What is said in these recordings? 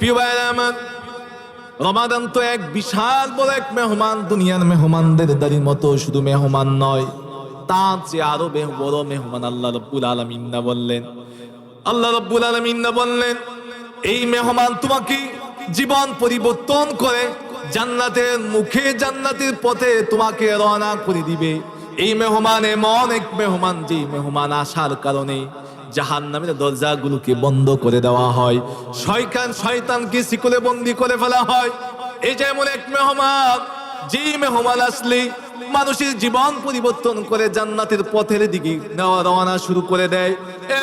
প্রিয় ভাইরা আমার, রমাদান তো এক বিশাল বড় এক মেহমান। দুনিয়ার মেহমানদের দাড়ির মতো শুধু মেহমান নয়, তার চেয়ে আরো বড় মেহমান আল্লাহ রাব্বুল আলামিন না বললেন। আল্লাহ রাব্বুল আলামিন না বললেন, এই মেহমান তোমাকে জীবন পরিবর্তন করে জান্নাতের মুখে, জান্নাতের পথে তোমাকে রওনা করে দিবে। এই মেহমান এমন এক মেহমান, যে মেহমান আসার কারণে জাহান্নামের দরজাগুলোকে বন্ধ করে দেওয়া হয়, শয়তানকে শিকলে বন্দি করে ফেলা হয়। এই যে এমন এক মেহমান, যে মেহমান আসলে মানুষের জীবন পরিবর্তন করে জান্নাতের পথের দিকে নেওয়া রওনা শুরু করে দেয়।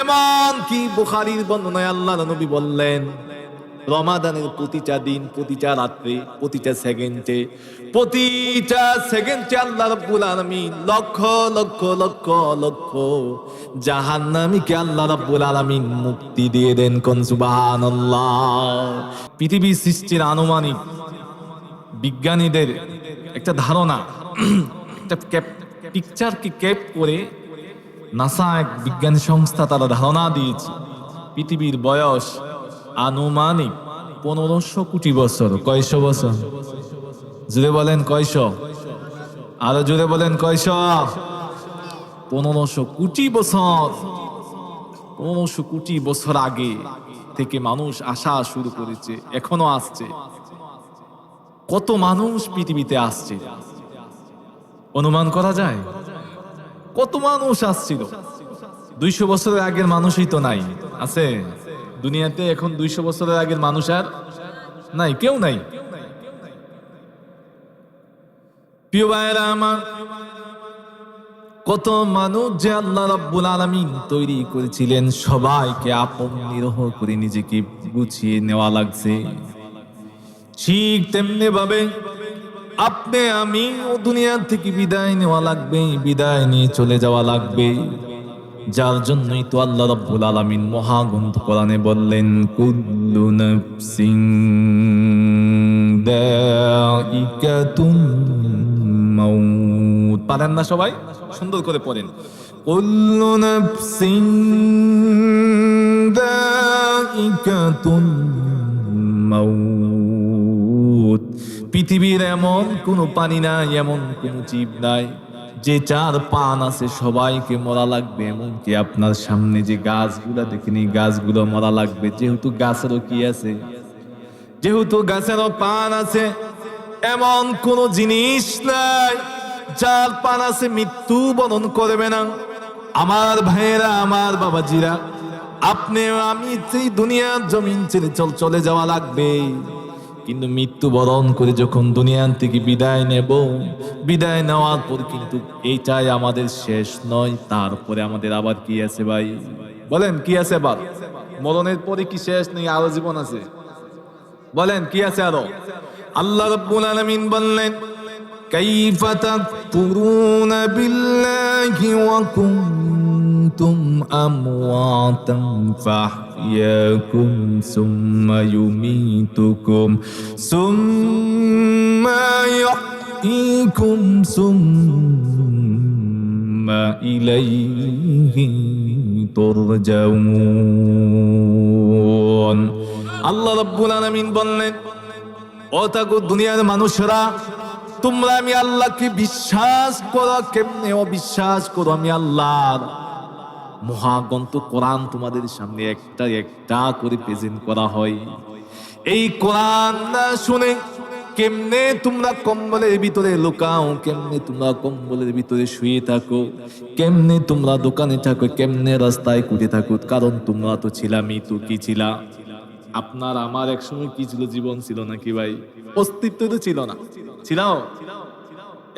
এমন কি বুখারীর বর্ণনায় আল্লাহর নবী বললেন, রমাদানের প্রতিটা দিন, প্রতিটা রাত্রে, প্রতিটা সেকেন্ডে আল্লাহ রাব্বুল আলামিন লক্ষ লক্ষ লক্ষ লক্ষ জাহান্নামীকে আল্লাহ রাব্বুল আলামিন মুক্তি দিয়ে দেন। কোন সুবহানাল্লাহ। পৃথিবী সৃষ্টির আনুমানিক বিজ্ঞানীদের একটা ধারণা, একটা পিকচারকে ক্যাপ করে নাসা এক বিজ্ঞানী সংস্থা তারা ধারণা দিয়েছে পৃথিবীর বয়স আনুমানিক 1500 কোটি বছর। কয়শো বছর? জুড়ে বলেন কয়শো? আরো জুড়ে বলেন কয়শো? 1500 কোটি বছর। 1500 কোটি বছর আগে থেকে মানুষ আসা শুরু করেছে, এখনো আসছে। কত মানুষ পৃথিবীতে আসছে অনুমান করা যায়? কত মানুষ আসছিল? 200 বছরের আগের মানুষই তো নাই। আছে দুনিয়াতে এখন 200 বছরের আগের মানুষ আর নাই, কেউ নাই। প্রিয় ভাইরা আমার, কত মানুষ যে আল্লাহ রাব্বুল আলামিন তৈরি করেছিলেন, সবাইকে আপন নিরহ করে নিজেকে গুছিয়ে নেওয়া লাগছে। ঠিক তেমনি ভাবে আপনি আমি ও দুনিয়া থেকে বিদায় নেওয়া লাগবে, বিদায় নিয়ে চলে যাওয়া লাগবে। যার জন্যই তো আল্লাহ রাব্বুল আলামিন মহাগ্রন্থ কোরআনে বললেন, কুল্লু নাফসিন দাইকাতুন মাউত। পারেন না সবাই? সুন্দর করে পড়েন, কুল্লু নাফসিন দাইকাতুন মাউত। পৃথিবীর এমন কোনো পানি নাই, এমন কোনো জীব নাই যে চার পান আছে সবাইকে মরা লাগবে। এমনকি আপনার সামনে যে গাছগুলা দেখেন, এই গাছগুলো মরা লাগবে। যেহেতু গাছেরও কি আছে, যেহেতু গাছেরও পান আছে, এমন কোন জিনিস নাই যার পান আছে মৃত্যু বরণ করবে না। আমার ভাইয়েরা, আমার বাবাজিরা, আপনি আমি সেই দুনিয়ার জমিন ছেড়ে চলে যাওয়া লাগবে। কিন্তু মৃত্যুবরণ করে যখন দুনিয়া থেকে বিদায় নেব, বিদায় নেওয়ার পর কিন্তু এইটাই আমাদের শেষ নয়। তারপরে আমাদের আবার কি আছে ভাই? বলেন কি আছে? আবার মরণের পরে কি শেষ নেই? আরো জীবন আছে। বলেন কি আছে আরো? আল্লাহ রাব্বুল আলামিন বললেন, কাইফা তাকফুরুনা বিল্লাহি ওয়া কুনতুম আমওয়াতান ফাহইয়াকুম সুম্মা ইউমীতুকুম সুম্মা ইহয়ীকুম সুম্মা ইলাইহি তুরজাউন। আল্লাহ রাব্বুল আলামিন বললেন, ও তাগো দুনিয়ার মানুষরা, তোমরা আমি আল্লাহকে বিশ্বাস করো, কেমনে অবিশ্বাস করো? আমি আল্লাহর মহাগ্রন্থ কোরআন তোমাদের সামনে একটা একটা করে প্রেজেন্ট করা হয়। এই কোরআন না শুনে কেমনে তোমরা কম্বলের ভিতরে লুকাও, কেমনে তোমরা কম্বলের ভিতরে শুয়ে থাকো, কেমনে তোমরা দোকানে থাকো, কেমনে রাস্তায় কুটে থাকো। কারণ তোমরা তো ছিলামই তো। কি ছিলা? আপনার আমার এক সময় কি ছিল? জীবন ছিল নাকি ভাই? অস্তিত্ব তো ছিল না? ছিল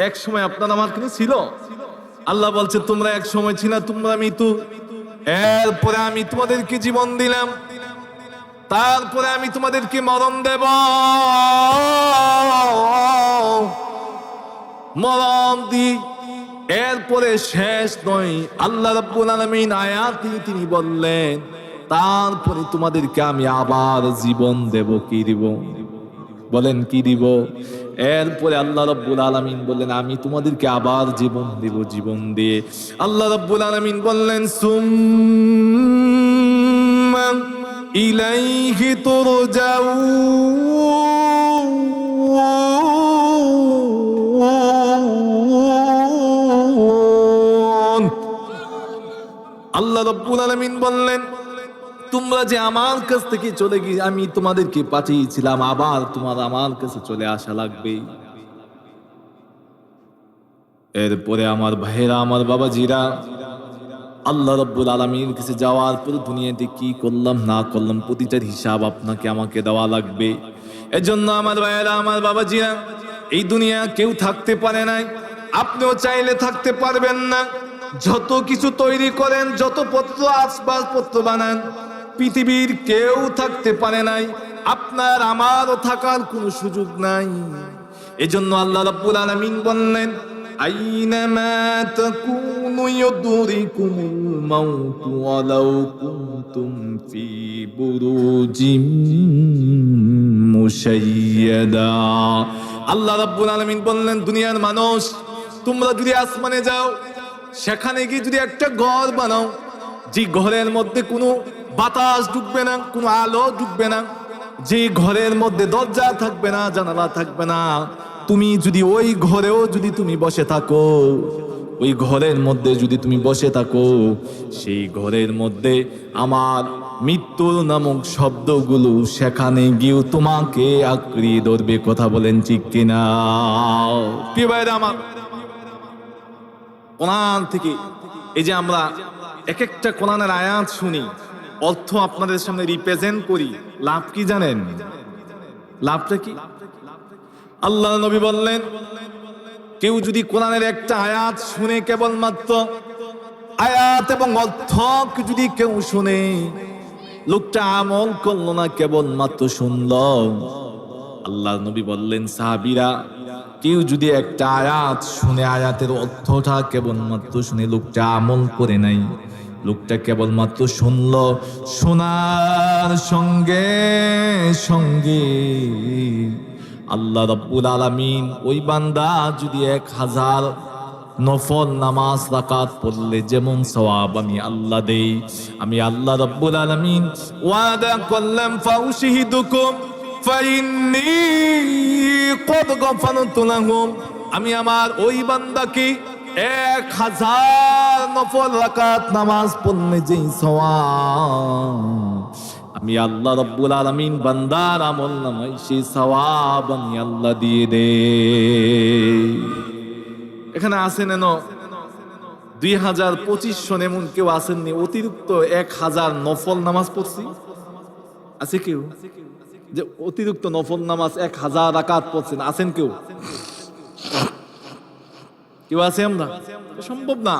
এক সময় আপনার আমার কিন্তু ছিল। আল্লাহ বলছে, তোমরা এক সময় ছিল, তোমরা মৃত্যু, এরপরে আমি তোমাদেরকে জীবন দিলাম, তারপরে আমি তোমাদেরকে মরণ দেব। মরণ দি এরপরে শেষ নয়। আল্লাহ রাব্বুল আলামিন আয়াতে তিনি বললেন, তারপরে তোমাদেরকে আমি আবার জীবন দেব। কি দিব? বলেন কি দিব? এরপরে আল্লাহ রাব্বুল আলামিন বললেন, আমি তোমাদেরকে আবার জীবন দেব। জীবন দিয়ে আল্লাহ রাব্বুল আলামিন বললেন, সুম্মা ইলাইহি তুরজাউন। আল্লাহ রাব্বুল আলামিন বললেন, তোমরা যে আমার কাছ থেকে চলে গিয়ে আমি তোমাদেরকে পাঠিয়েছিলাম, আবার তোমার আমার কাছে চলে আসা লাগবে। এরপরে আমার ভাইয়েরা, আমার বাবাজিরা, আল্লাহ রাব্বুল আলামিনের কাছে যাওয়ার পর দুনিয়াতে কি করলাম না করলাম প্রতিটার হিসাব আপনাকে আমাকে দেওয়া লাগবে। এজন্য আমার ভাইয়েরা, আমার বাবাজিরা, এই দুনিয়া কেউ থাকতে পারে নাই, আপনিও চাইলে থাকতে পারবেন না। যত কিছু তৈরি করেন, যত পত্র আসবাবপত্র বানান, পৃথিবীর কেউ থাকতে পারে নাই, আপনার আমারও থাকার কোনো সুযোগ নাই। এজন্য আল্লাহ রাব্বুল আলামিন বললেন, আইনামা তাকুনু ইউদরিকুমুল মাউতু ওয়ালাউ কুনতুম ফি বুরুজিম মুশাইয়াদা। আল্লাহ রাব্বুল আলামিন বললেন, দুনিয়ার মানুষ, তোমরা যদি আসমানে যাও, সেখানে গিয়ে যদি একটা ঘর বানাও, যে ঘরের মধ্যে কোনো বাতাস ঢুকবে না, কোনো আলো ঢুকবে না, যে ঘরের মধ্যে দরজা থাকবে না, জানালা থাকবে না, তুমি যদি ওই ঘরেও যদি তুমি বসে থাকো, ওই ঘরের মধ্যে যদি তুমি বসে থাকো, সেই ঘরের মধ্যে আমার মৃত্যুর নামক শব্দগুলো সেখানে গিয়েও তোমাকে আঁকড়ে ধরবে। কথা বলেন ঠিক কিনা? কি ভাইরা আমার, কোরআন থেকে এই যে আমরা এক একটা কোরআনের আয়াত শুনি, অর্থ আপনাদের সামনে রিপ্রেজেন্ট করি, লাভ কি জানেন? লাভটা কি? আল্লাহ নবী বললেন, কেউ যদি কোরআনের একটা আয়াত শুনে, কেবলমাত্র আয়াত এবং অর্থ যদি কেউ শুনে, লোকটা আমল করলো না, কেবলমাত্র শুনল। আল্লাহ নবী বললেন, সাহাবীরা, কেউ যদি একটা আয়াত শুনে, আয়াতের অর্থটা কেবলমাত্র শুনে, লোকটা আমল করে নাই, লোকটা কেবলমাত্র শুনল, শোনার সঙ্গে সঙ্গে আল্লাহ রাব্বুল আলামিন ওই বান্দা যদি 1000 নফল নামাজ রাকাত পড়লে যেমন সওয়াব আমি আল্লাহ দেই, আমি আল্লাহ রাব্বুল আলামিন ওয়াদা করলাম, ফাউশহিদুকুম ফাইন্নী ক্বাদ গফারতু লাহুম, আমি আমার ওই বান্দাকে 1000 নফল রাকাত নামাজ পড়লে যেই সওয়াব আমি আল্লাহ রাব্বুল আলামিন বান্দার আমলনামায় সেই সওয়াব আমি আল্লাহ দিয়ে দে। এখানে আছেন এনো 2025 সন এমন কেউ আসেননি অতিরিক্ত 1000 নফল নামাজ পড়ছি? আছে কেউ যে অতিরিক্ত নফল নামাজ 1000 রাকাত পড়ছেন? আছেন কেউ? কেউ আছে? আমরা সম্ভব না।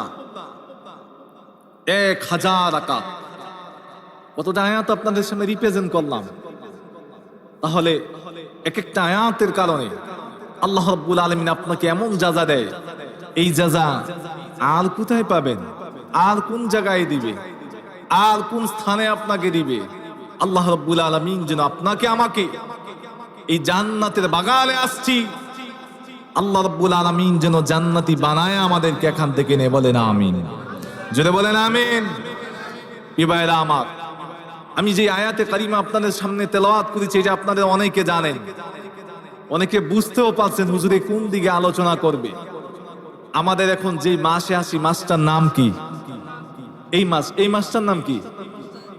1000 রাকাত, কতটা আয়াত আপনাদের সামনে রিপ্রেজেন্ট করলাম। তাহলে এক একটা আয়াতের কারণে আল্লাহ রাব্বুল আলামিন আপনাকে এমন যাজা দেয়, এই যাজা আর কোথায় পাবেন? আর কোন জায়গায় দিবে? আর কোন স্থানে আপনাকে দিবে? আল্লাহ রাব্বুল আলামিন যেন আপনাকে আমাকে এই জান্নাতের বাগানে আসছি, আল্লাহ রাব্বুল আলামিন যেন জান্নাতি বানায় আমাদেরকে এখান থেকে নিয়ে, বলেন আমিন। যদি বলেন আমিন। এ ভাইরা আমার, আমি যে আয়াতে কারিমা আপনাদের সামনে তেলাওয়াত করেছি, যে আপনাদের অনেকে জানেন, অনেকে বুঝতেও পারছেন হুজুরে কোন দিকে আলোচনা করবে। আমাদের এখন যে মাসে আসি, মাসটার নাম কি? এই মাসটার নাম কি?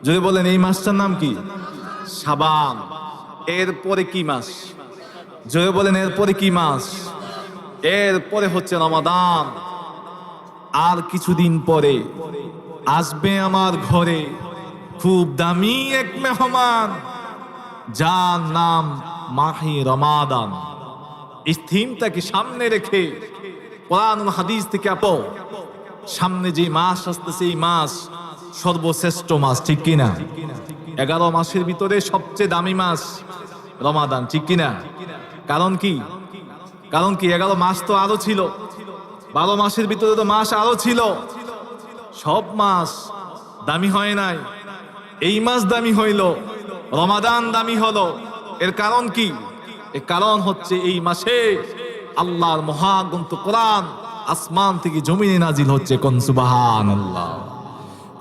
যদি বলেন এই মাসটার নাম কি? শাবান। এরপরে কি মাস? যদি বলেন এরপরে কি মাস? এরপরে হচ্ছে রমাদান। আর কিছুদিন পরে আসবে আমার ঘরে খুব দামি এক মেহমান, যার নাম মাহে রমাদান। এই থিমটাকে সামনে রেখে কোরআন ও হাদিস থেকে সামনে যে মাস আসতেছে, এই মাস সর্বশ্রেষ্ঠ মাস, ঠিক কিনা? 11 মাসের ভিতরে সবচেয়ে দামি মাস রমাদান, ঠিক কিনা? কারণ কি? 11 মাস তো আরো ছিল, 12 মাসের ভিতরে তো মাস আরো ছিল। সব মাস দামি হয় নাই, এই মাস দামি হইল, রমাদান দামি হলো। এর কারণ কি? এর কারণ হচ্ছে এই মাসে আল্লাহর মহাগ্রন্থ কোরআন আসমান থেকে জমিনে নাজিল হচ্ছে। কোন সুবহানাল্লাহ।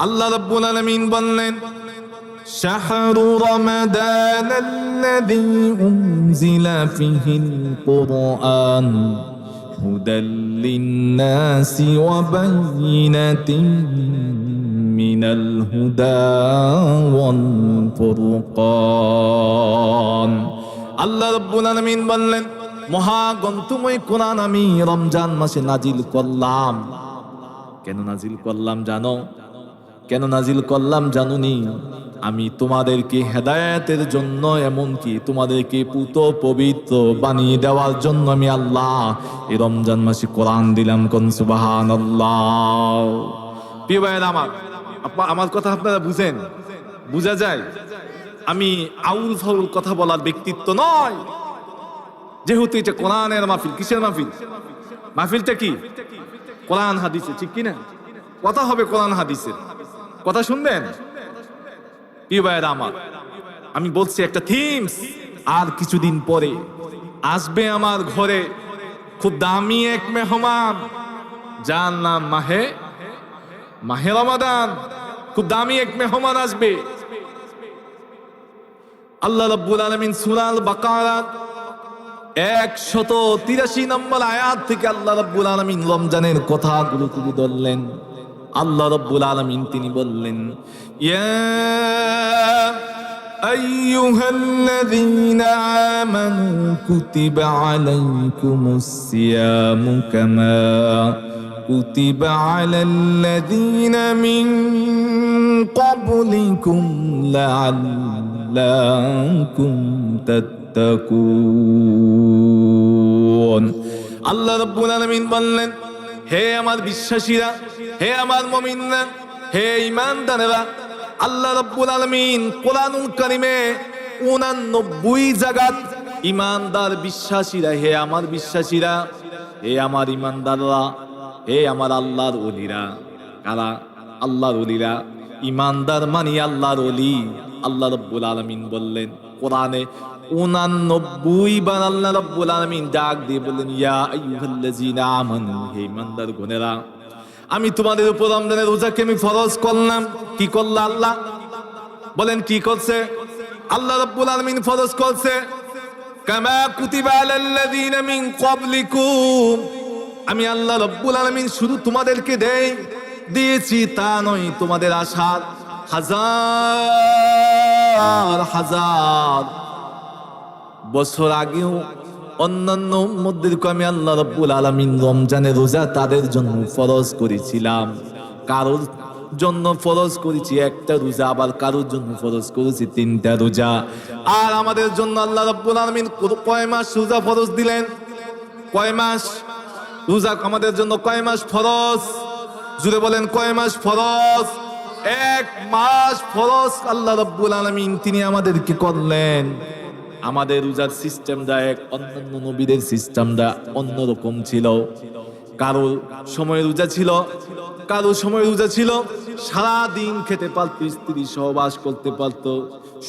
আল্লাহ রাব্বুল আলামিন বললেন, شهر رمضان الذي أنزل فيه القرآن هدى للناس وبينة من الهدى والفرقان আল্লাহ রাব্বুল আলামিন বললেন মহাগ্রন্থময় কোরআন আমি রমজান মাসে নাজিল করলাম। কেন নাজিল করলাম জানো? কেন নাজিল করলাম জানুনি? আমি তোমাদেরকে হেদায়েতের জন্য, এমনকি তোমাদেরকে পুত পবিত্র বানিয়ে দেওয়ার জন্য আমি আল্লাহ এই রমজান মাসে কোরআন দিলাম। কোন সুবহানাল্লাহ। প্রিয় ভাইয়েরা আমার কথা আপনারা বুঝেন, বুঝা যায় আমি আউল ফাউল কথা বলার ব্যক্তিত্ব নয়। যেহেতু এটা কোরআনের মাহফিল। কিসের মাহফিল? মাহফিলটা কি? কোরআন হাদিসে, ঠিক কিনা? কথা হবে কোরআন হাদিসের, কথা শুনবেন। প্রিয় ভাইয়েরা আমি বলছি একটা থিমস, আর কিছুদিন পরে আসবে আমার ঘরে খুব দামি এক মেহমান, যার নাম মাহে রমাদান। খুব দামি এক মেহমান আসবে। আল্লাহ রাব্বুল আলামিন সূরা আল বাকারা 183 নম্বর আয়াত থেকে আল্লাহ রাব্বুল আলামিন রমজানের কথাগুলো তুলে ধরলেন। আল্লাহ রাব্বুল আলামিন তিনি বললেন, ইয়া আইয়ুহাল্লাযীনা আমানু কুতিবা আলাইকুমুস সিয়ামু কামা কুতিবা আলাল্লাযীনা মিন ক্বাবলিকুম লাআল্লাকুম তাত্তাকুন। আল্লাহ রাব্বুল আলামিন বললেন, হে আমার বিশ্বাসীরা, হে আমার মুমিনরা, হে ঈমানদারেরা, আল্লাহ রাব্বুল আলামিন কোরআনুল কারীমে 89 জায়গাত ঈমানদার বিশ্বাসীরা, হে আমার বিশ্বাসীরা, হে আমার ঈমানদাররা, হে আমার আল্লাহর ওলিরা। কারা? আল্লাহর ওলিরা। ঈমানদার মানে আল্লাহর ওলি। আল্লাহ রাব্বুল আলামিন বললেন কোরআনে 89 বার আল্লাহ রাব্বুল আলামিন ডাক দিয়ে বললেন, ইয়া আইয়ুহাল্লাযীনা আমানু, হে ঈমানদার গণেরা, আমি তোমাদের উপর রমজানের রোজাকে আমি ফরজ করলাম। কি করল আল্লাহ? বলেন কি করছে? আল্লাহ রাব্বুল আলামিন ফরজ করছে কামা কুতিবা আলাল্লাযীনা মিন ক্বাবলিকুম। আমি আল্লাহ রাব্বুল আলামিন শুধু তোমাদেরকে দিয়েছি তা নয়, তোমাদের আশার হাজার হাজার বছর আগেও অন্যান্য উম্মতদেরকে আমি আল্লাহ রাব্বুল আলামিন রমজানের রোজা তাদের জন্য ফরজ করেছিলাম। কারোর জন্য ফরজ করেছি একটা রোজা, আবার কারোর জন্য ফরজ করেছি 3টা রোজা। আর আমাদের জন্য আল্লাহ রাব্বুল আলামিন কয় মাস রোজা ফরজ দিলেন? কয় মাস রোজা আমাদের জন্য কয় মাস ফরজ? জুড়ে বলেন কয় মাস ফরজ? 1 মাস ফরজ আল্লাহ রাব্বুল আলামিন তিনি আমাদেরকে করলেন। আমাদের রোজার সিস্টেমটা এক, অন্যান্য নবীদের সিস্টেমটা অন্যরকম ছিল। কারো সময় রোজা ছিল, কারো সময় রোজা ছিল সারা দিন খেতে পারত, স্ত্রী সহবাস করতে পারত,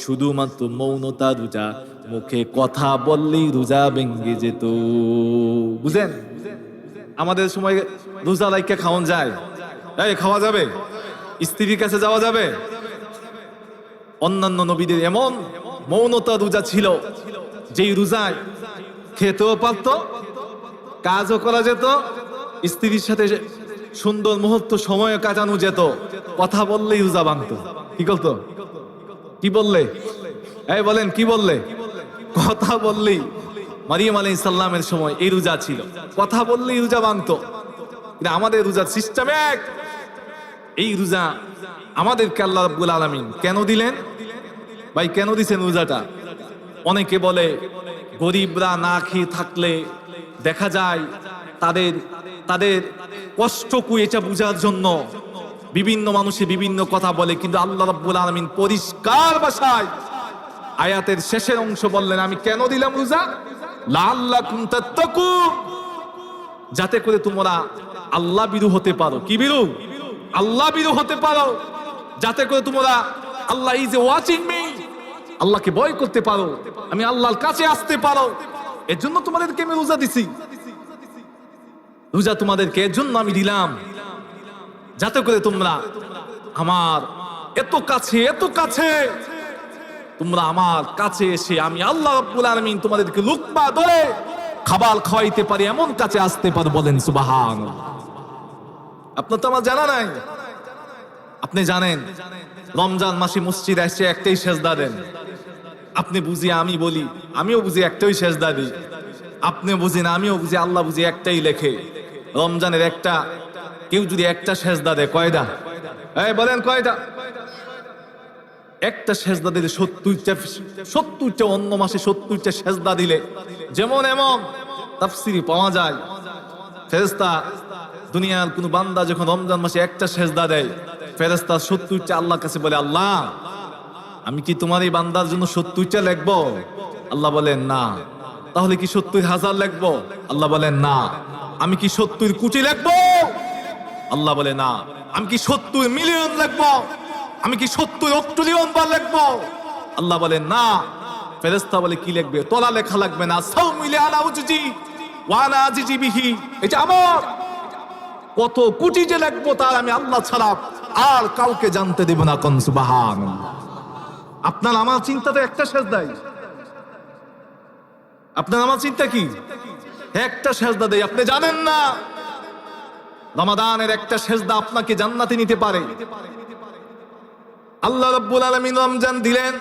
শুধুমাত্র মৌনতা রোজা, মুখে কথা বললেই রোজা ভেঙে যেত। বুঝেন? আমাদের সময় রোজা রাইখা খাওয়া যায়? খাওয়া যাবে? স্ত্রীর কাছে যাওয়া যাবে? অন্যান্য নবীদের এমন মৌনতা রোজা ছিল, যেই রোজায় খেতেও পারত, কাজও করা যেত, স্ত্রীর সাথে সুন্দর মুহূর্ত সময় কাটানো যেত, কথা বললেই রোজা ভাঙত। কি করতো? কি বললে? বলেন কি বললে? কথা বললেই। মারিয়াম আলাইহিস সালামের সময় এই রোজা ছিল, কথা বললেই রোজা ভাঙত। কিন্তু আমাদের রোজার সিস্টেম এক। এই রোজা আমাদেরকে আল্লাহ রাব্বুল আলামিন কেন দিলেন? ভাই কেন দিছেন রোজাটা? অনেকে বলে গরিবরা না খেয়ে থাকলে দেখা যায় তাদের কষ্ট কি, এটা বোঝার জন্য বিভিন্ন মানুষে বিভিন্ন কথা বলে। কিন্তু আল্লাহ রাব্বুল আলামিন পরিষ্কার ভাষায় আয়াতের শেষের অংশ বললেন, আমি কেন দিলাম রোজা? লাআল্লাকুম তাত্তাকুন, যাতে করে তোমরা আল্লাহ বিরু হতে পারো। কি বিরু? আল্লাহ বিরু হতে পারো, যাতে করে তোমরা আল্লাহ ইজ ওয়াচিং মি, আল্লাহকে ভয় করতে পারো, আমি আল্লাহর কাছে আসতে পারো। এর জন্য তোমাদেরকে আমি রোজা দিছি। রোজা তোমাদেরকে এর জন্য আমি দিলাম, যাতে করে তোমরা আমার এত কাছে, এত কাছে, তোমরা আমার কাছে এসে আমি আল্লাহ রাব্বুল আলামিন তোমাদেরকে লুকমা ধরে খাবার খাওয়াইতে পারি, এমন কাছে আসতে পার। বলেন সুবহানাল্লাহ। আপনার তো আমার জানা নাই। আপনি জানেন রমজান মাসে মসজিদে এসে একটাই সেজদা দেন। আপনি বুঝি, আমি বলি, আমিও বুঝি একটাই সেজদা দিই। আপনি বুঝি না, আমিও বুঝি, আল্লাহ বুঝি একটাই লেখে। রমজানের একটা, কেউ যদি একটা সেজদা দেয়, কয়টা? এই বলেন কয়টা? একটা সেজদা দিলে 70টা অন্য মাসে 70টা সেজদা দিলে যেমন এমন তাফসীরে পাওয়া যায়। ফেরেশতা, দুনিয়ার কোন বান্দা যখন রমজান মাসে একটা সেজদা দেয়, ফেরেশতা 70টা আল্লাহর কাছে বলে, আল্লাহ আমি কি তোমার এই বান্দার জন্য 70টা লিখবো? আল্লাহ বলেন না। তাহলে কি 70,000 লিখবো? আল্লাহ বলেন না। আমি কি 70 কোটি লিখবো? আল্লাহ বলে না। আমি কি 70 মিলিয়ন লিখবো? আমি কি 70 অট্রিলিয়ন বার লিখবো? আল্লাহ বলেন না। ফেরেশতা বলে কি লিখবে? তোলা লেখা লাগবে না। সাউমিলি আলা উজি ওয়া আনা আজিজি বিহি, এটা আমার। কত কোটি যে লিখবো তার আমি আল্লাহ ছাড়া আর কাউকে জানতে দেব না। কোন সুবহানাল্লাহ। আপনার আমার চিন্তা তো একটা সেজদাই। আপনার আমার চিন্তা কি? একটা সেজদা দেই। আপনি জানেন না রমাদানের একটা সেজদা আপনাকে জান্নাতে নিতে পারে। আল্লাহ রাব্বুল আলামিন রমজান দিলেন।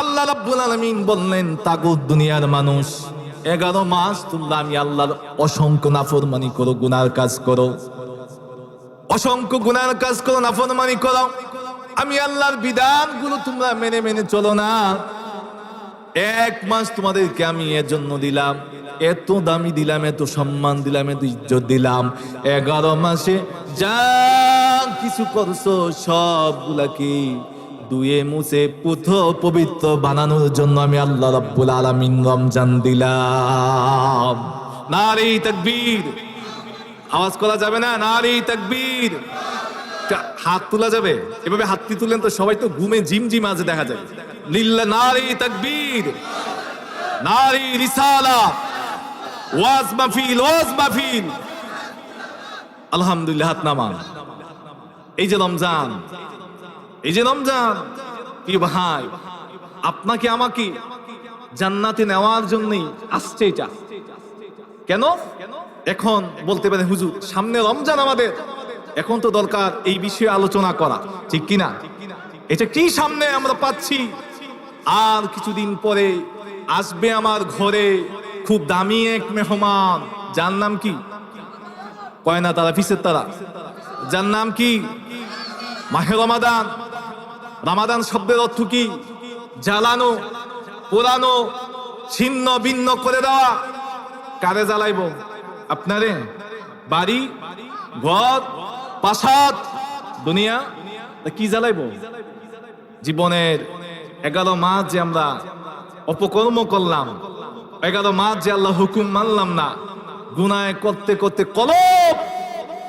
আল্লাহ রাব্বুল আলামিন বললেন, তাগুত দুনিয়ার মানুষ, 11 মাস তোমরা আমি আল্লাহর অসংখ্য নাফরমানি করো, গুনার কাজ করো, অসংখ্য গুনার কাজ করো, নাফরমানি করো। আমি আল্লাহর বিধানগুলো তোমরা মেনে মেনে চলো না। 1 মাস তোমাদেরকে আমি এর জন্য দিলাম, এত দামি দিলাম, এত সম্মান দিলাম, এত ইজ্জত দিলাম। 11 মাসে যা কিছু করছো সবগুলাকে ধুয়ে মুছে পবিত্র বানানোর জন্য আমি আল্লাহ রাব্বুল আলামিন রমজান দিলাম। নারে তাকবীর। আওয়াজ করা যাবে না? নারে তাকবীর। হাত তোলা যাবে? এভাবে হাতটি তুলেন তো সবাই তো ঘুমে ঝিমঝিম আজ দেখা যায়। লিল্লাহ, নারে তাকবীর, নারে রিসালাত, ওয়াজ মাহফিল, ওয়াজ মাহফিল। আলহামদুলিল্লাহ। হাত নামান। এই যে রমজান, এই যে রমজান, কি ভাই, আপনাকে আমাকে জান্নাতে নেওয়ার জন্যই আসছে এটা। কেন? এখন বলতে পারে হুজুর সামনে রমজান আমাদের, এখন তো দরকার এই বিষয়ে আলোচনা করা, ঠিক কিনা? এটা কি সামনে আমরা পাচ্ছি, আর কিছুদিন পরে আসবে আমার ঘরে খুব দামি এক মেহমান, যার নাম কি? কয়না তারা, ফিসের তারা, যার নাম কি? মাহে রমাদান। রমাদান শব্দের অর্থ কি? জ্বালানো, পোড়ানো, ছিন্ন ভিন্ন করে দেওয়া। কারে জ্বালাইব? আপনারে? বাড়ি, ঘর, প্রাসাদ, দুনিয়া, কি জ্বালাইব? জীবনের 11 মাস যে আমরা অপকর্ম করলাম, 11 মাস যে আল্লাহ হুকুম মানলাম না, গুনাহ করতে করতে কলব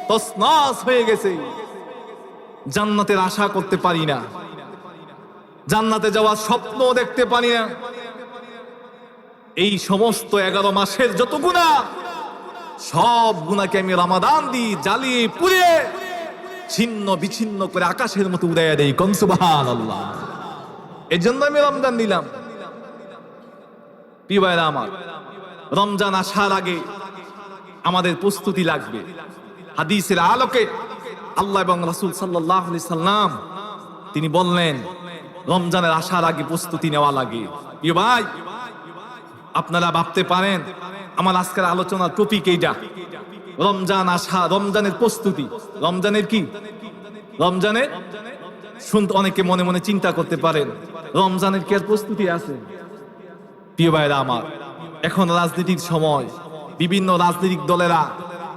তছনছ হয়ে গেছে। জান্নাতের আশা করতে পারি না, জান্নাতে যাওয়ার স্বপ্ন দেখতে পারি না। এই সমস্ত 11 মাসের যত গুনাহ, সব গুনাহকে আমি রমাদান দিয়ে জ্বালিয়ে পুড়িয়ে ছিন্ন বিচ্ছিন্ন করে আকাশের মতো উড়াইয়া দেই। কোন সুবহানাল্লাহ। এই জন্য আমি রমজান দিলাম। প্রিয় ভাইরা আমার, রমজান আসার আগে আমাদের প্রস্তুতি লাগবে। হাদিসের আলোকে আল্লাহ এবং রাসূল সাল্লাল্লাহু আলাইহি সাল্লাম তিনি বললেন রমজানের আসার আগে প্রস্তুতি নেওয়া লাগে। প্রিয় ভাই, আপনারা ভাবতে পারেন আমার আজকের আলোচনার টপিক এইটা, রমজান আসা, রমজানের প্রস্তুতি। রমজানের কি? রমজানের শুনতে অনেকে মনে মনে চিন্তা করতে পারেন রমজানের কি আর প্রস্তুতি আছে? প্রিয় ভাইরা আমার, এখন রাজনীতির সময়, বিভিন্ন রাজনৈতিক দলেরা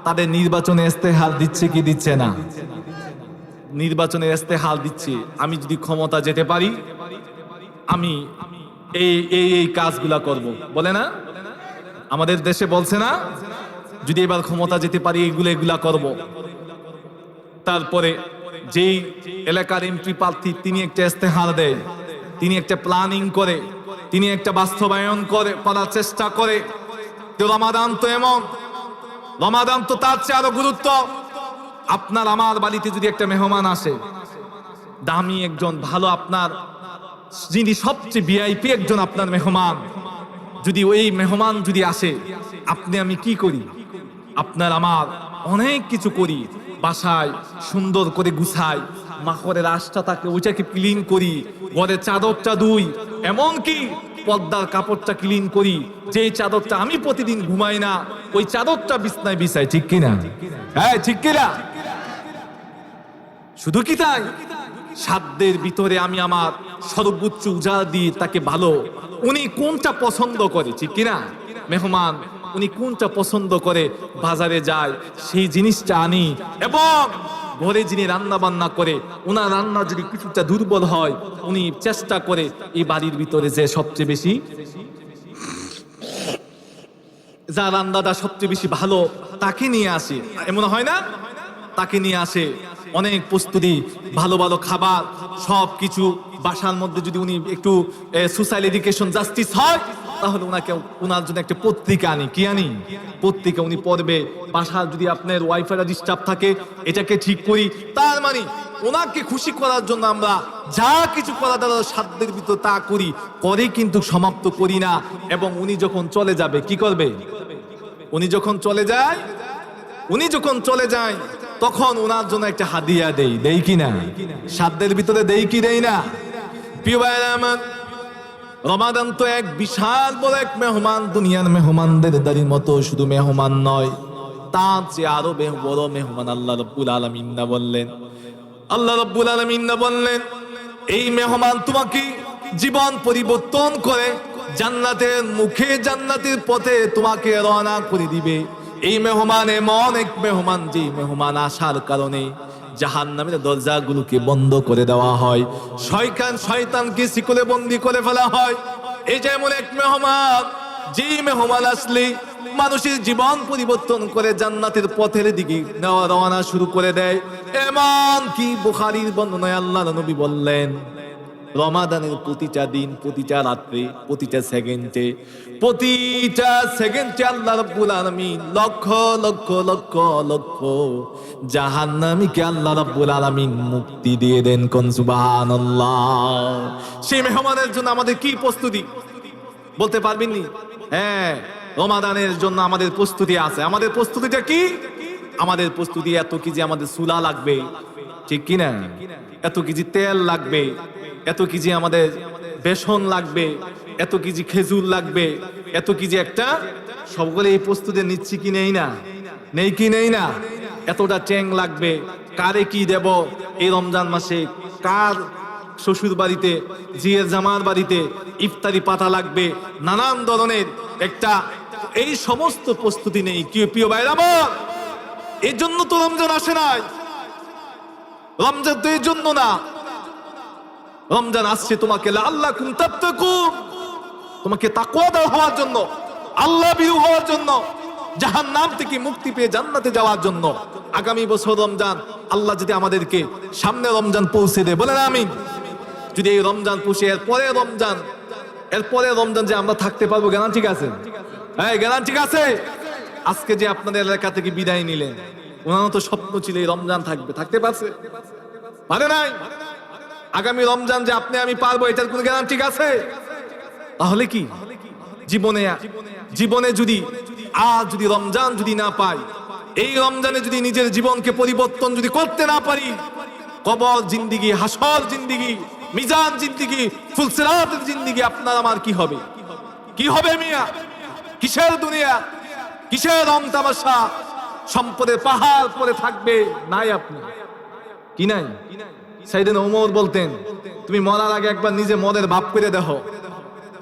তাদের নির্বাচনে ইস্তেহার দিচ্ছে কি দিচ্ছে না? নির্বাচনে ইস্তেহার দিচ্ছে, আমি যদি ক্ষমতা যেতে পারি আমি এই এই এই কাজগুলা করব, বলে না? আমাদের দেশে বলছে না, যদি এবার ক্ষমতা যেতে পারি এগুলা করব। তারপরে যেই এলাকার এমপি প্রার্থী তিনি একটা ইস্তেহার দেয়, তিনি একটা প্ল্যানিং করে, তিনি একটা বাস্তবায়ন করে করার চেষ্টা করে। তো রমাদান তো এমন, রমাদান তো তার চেয়ে আরো গুরুত্ব। আপনার আমার বাড়িতে যদি একটা মেহমান আসে, দামি একজন ভালো আপনার যিনি সবচেয়ে ভিআইপি একজন আপনার মেহমান, যদি ওই মেহমান যদি আসে, আপনি আমি কি করি? আপনার আমার অনেক কিছু করি, বাসায় সুন্দর করে গুছাই, মাখরের আশটা থাকে ওইটাকে ক্লিন করি, ঘরের চাদরটা ধুই, এমনকি পর্দার কাপড়টা ক্লিন করি, যে চাদরটা আমি প্রতিদিন ঘুমাই না ওই চাদরটা বিছনায় বিছাই, ঠিক কিনা? হ্যাঁ ঠিক কিনা? শুধু কি তাই, সাধ্যের ভিতরে আমি আমার সর্বোচ্চ উজাড় দিয়ে তাকে ভালো, উনি কোনটা পছন্দ করে, ঠিক কিনা? মেহমান উনি কোনটা পছন্দ করে, বাজারে যায় সেই জিনিসটা আনি, এবং ঘরে যিনি রান্না বান্না করে ওনার রান্না যদি কিছুটা দুর্বল হয়, উনি চেষ্টা করে এই বাড়ির ভিতরে যে সবচেয়ে বেশি যা রান্নাটা সবচেয়ে বেশি ভালো তাকে নিয়ে আসে, এমন হয় না? তাকে নিয়ে আসে, অনেক প্রস্তুতি, ভালো ভালো খাবার সবকিছু বাসার মধ্যে। যদি উনি একটু সোশ্যাল এডুকেশন জাস্টিস হয়, তাহলে ওনাকে ওনার জন্য একটা পত্রিকা আনি। কি আনি? পত্রিকা উনি পড়বে। বাসার যদি আপনার ওয়াইফাই ডিস্টার্ব থাকে, এটাকে ঠিক করি। তার মানে ওনাকে খুশি করার জন্য আমরা যা কিছু করা দরকার সাধ্যের ভিতর তা করি, করে কিন্তু সমাপ্ত করি না। এবং উনি যখন চলে যাবে কি করবে? উনি যখন চলে যায় তখন ওনার জন্য একটা হাদিয়া দেই কি না? সাধ্যের ভিতরে দেই কি দেই না? প্রিয় ভাইরা আমার, রমাদান তো এক বিশাল বড় এক মেহমান, দুনিয়ার মেহমানদের দাঁড়ির মতো শুধু মেহমান নয়, তার চেয়ে আরো বড় মেহমান আল্লাহ রাব্বুল আলামিন না বললেন। আল্লাহ রাব্বুল আলামিন না বললেন, এই মেহমান তোমাকে জীবন পরিবর্তন করে জান্নাতের মুখে, জান্নাতের পথে তোমাকে রওনা করে দিবে। এই মেহমান এমন এক মেহমান, যে মেহমান আসার কারণে জাহান্নামের দরজাগুলোকে বন্ধ করে দেওয়া হয়, শয়তানকে শিকলে বন্দী করে ফেলা হয়। এই যে এমন এক মেহমান, যে মেহমান আসলে মানুষের জীবন পরিবর্তন করে জান্নাতের পথের দিকে নেওয়া রওনা শুরু করে দেয়। এমন কি বুখারীর বর্ণনায় আল্লাহর নবী বললেন, রমাদানের প্রতিটা দিন, প্রতিটা রাত্রে, প্রতিটা সেকেন্ডে আল্লাহ রাব্বুল আলামিন লক্ষ লক্ষ লক্ষ লক্ষ জাহান্নামীকে আল্লাহ রাব্বুল আলামিন মুক্তি দিয়ে দেন। কোন সুবহানাল্লাহ। সেই মেহমানের জন্য আমাদের কি প্রস্তুতি বলতে পারবেন নি? হ্যাঁ, রমাদানের জন্য আমাদের প্রস্তুতি আছে। আমাদের প্রস্তুতিটা কি? আমাদের প্রস্তুতি এত কেজি আমাদের চুলা লাগবে, ঠিক কিনা? এত কেজি তেল লাগবে, এত কেজি আমাদের বেসন লাগবে, এত কেজি খেজুর লাগবে, এত কেজি একটা, সবগুলো এই প্রস্তুতি নিচ্ছি কি নেই না? নেই না? এতটা ট্যাং লাগবে, কারে কি দেব এই রমজান মাসে, কার শ্বশুর বাড়িতে, জিয়ের জামার বাড়িতে ইফতারি পাতা লাগবে, নানান ধরনের একটা, এই সমস্ত প্রস্তুতি নেই। কি প্রিয় ভাইরা আমার, এই জন্য তো রমজান আসে নাই। রমজান তো এই জন্য না, রমজান আসছে তোমাকে লাআল্লাকুম তাত্তাকুন, তোমাকে তাকওয়াদার হওয়ার জন্য, আল্লাহ ভীরু হওয়ার জন্য, জাহান্নাম থেকে মুক্তি পেয়ে জান্নাতে যাওয়ার জন্য। আগামী বছর রমজান, আল্লাহ যদি আমাদেরকে সামনে রমজান পৌঁছে দেয়, বলেন আমিন। যদি এই রমজান পৌঁছে এরপরে রমজান যে আমরা থাকতে পারবো, গ্যারান্টি আছে? হ্যাঁ, গ্যারান্টি আছে। আজকে যে আপনাদের এলাকা থেকে বিদায় নিলেন, ওনারও তো স্বপ্ন ছিল এই রমজান থাকতে পারছে? পারে নাই। আগামী রমজান যে আপনি আমি পারবো, এটার কোনো গ্যারান্টি আছে? তাহলে কি জীবনে যদি রমজান যদি না পাই, এই রমজানে যদি নিজের জীবনকে পরিবর্তন যদি করতে না পারি, কবর জিন্দিগি, হাসর জিন্দিগি, মিজান জিন্দিগি, ফুলসিরাতের জিন্দিগি আপনার আমার কি হবে? কি হবে মিয়া? কিসের দুনিয়া, কিসের রং তামাশা? সম্পদের পাহাড় পরে থাকবে নাই আপনি, কি নাই? সাইয়েদনা ওমর বলতেন, তুমি মরার আগে একবার নিজে মদের ভাব করে দেখো,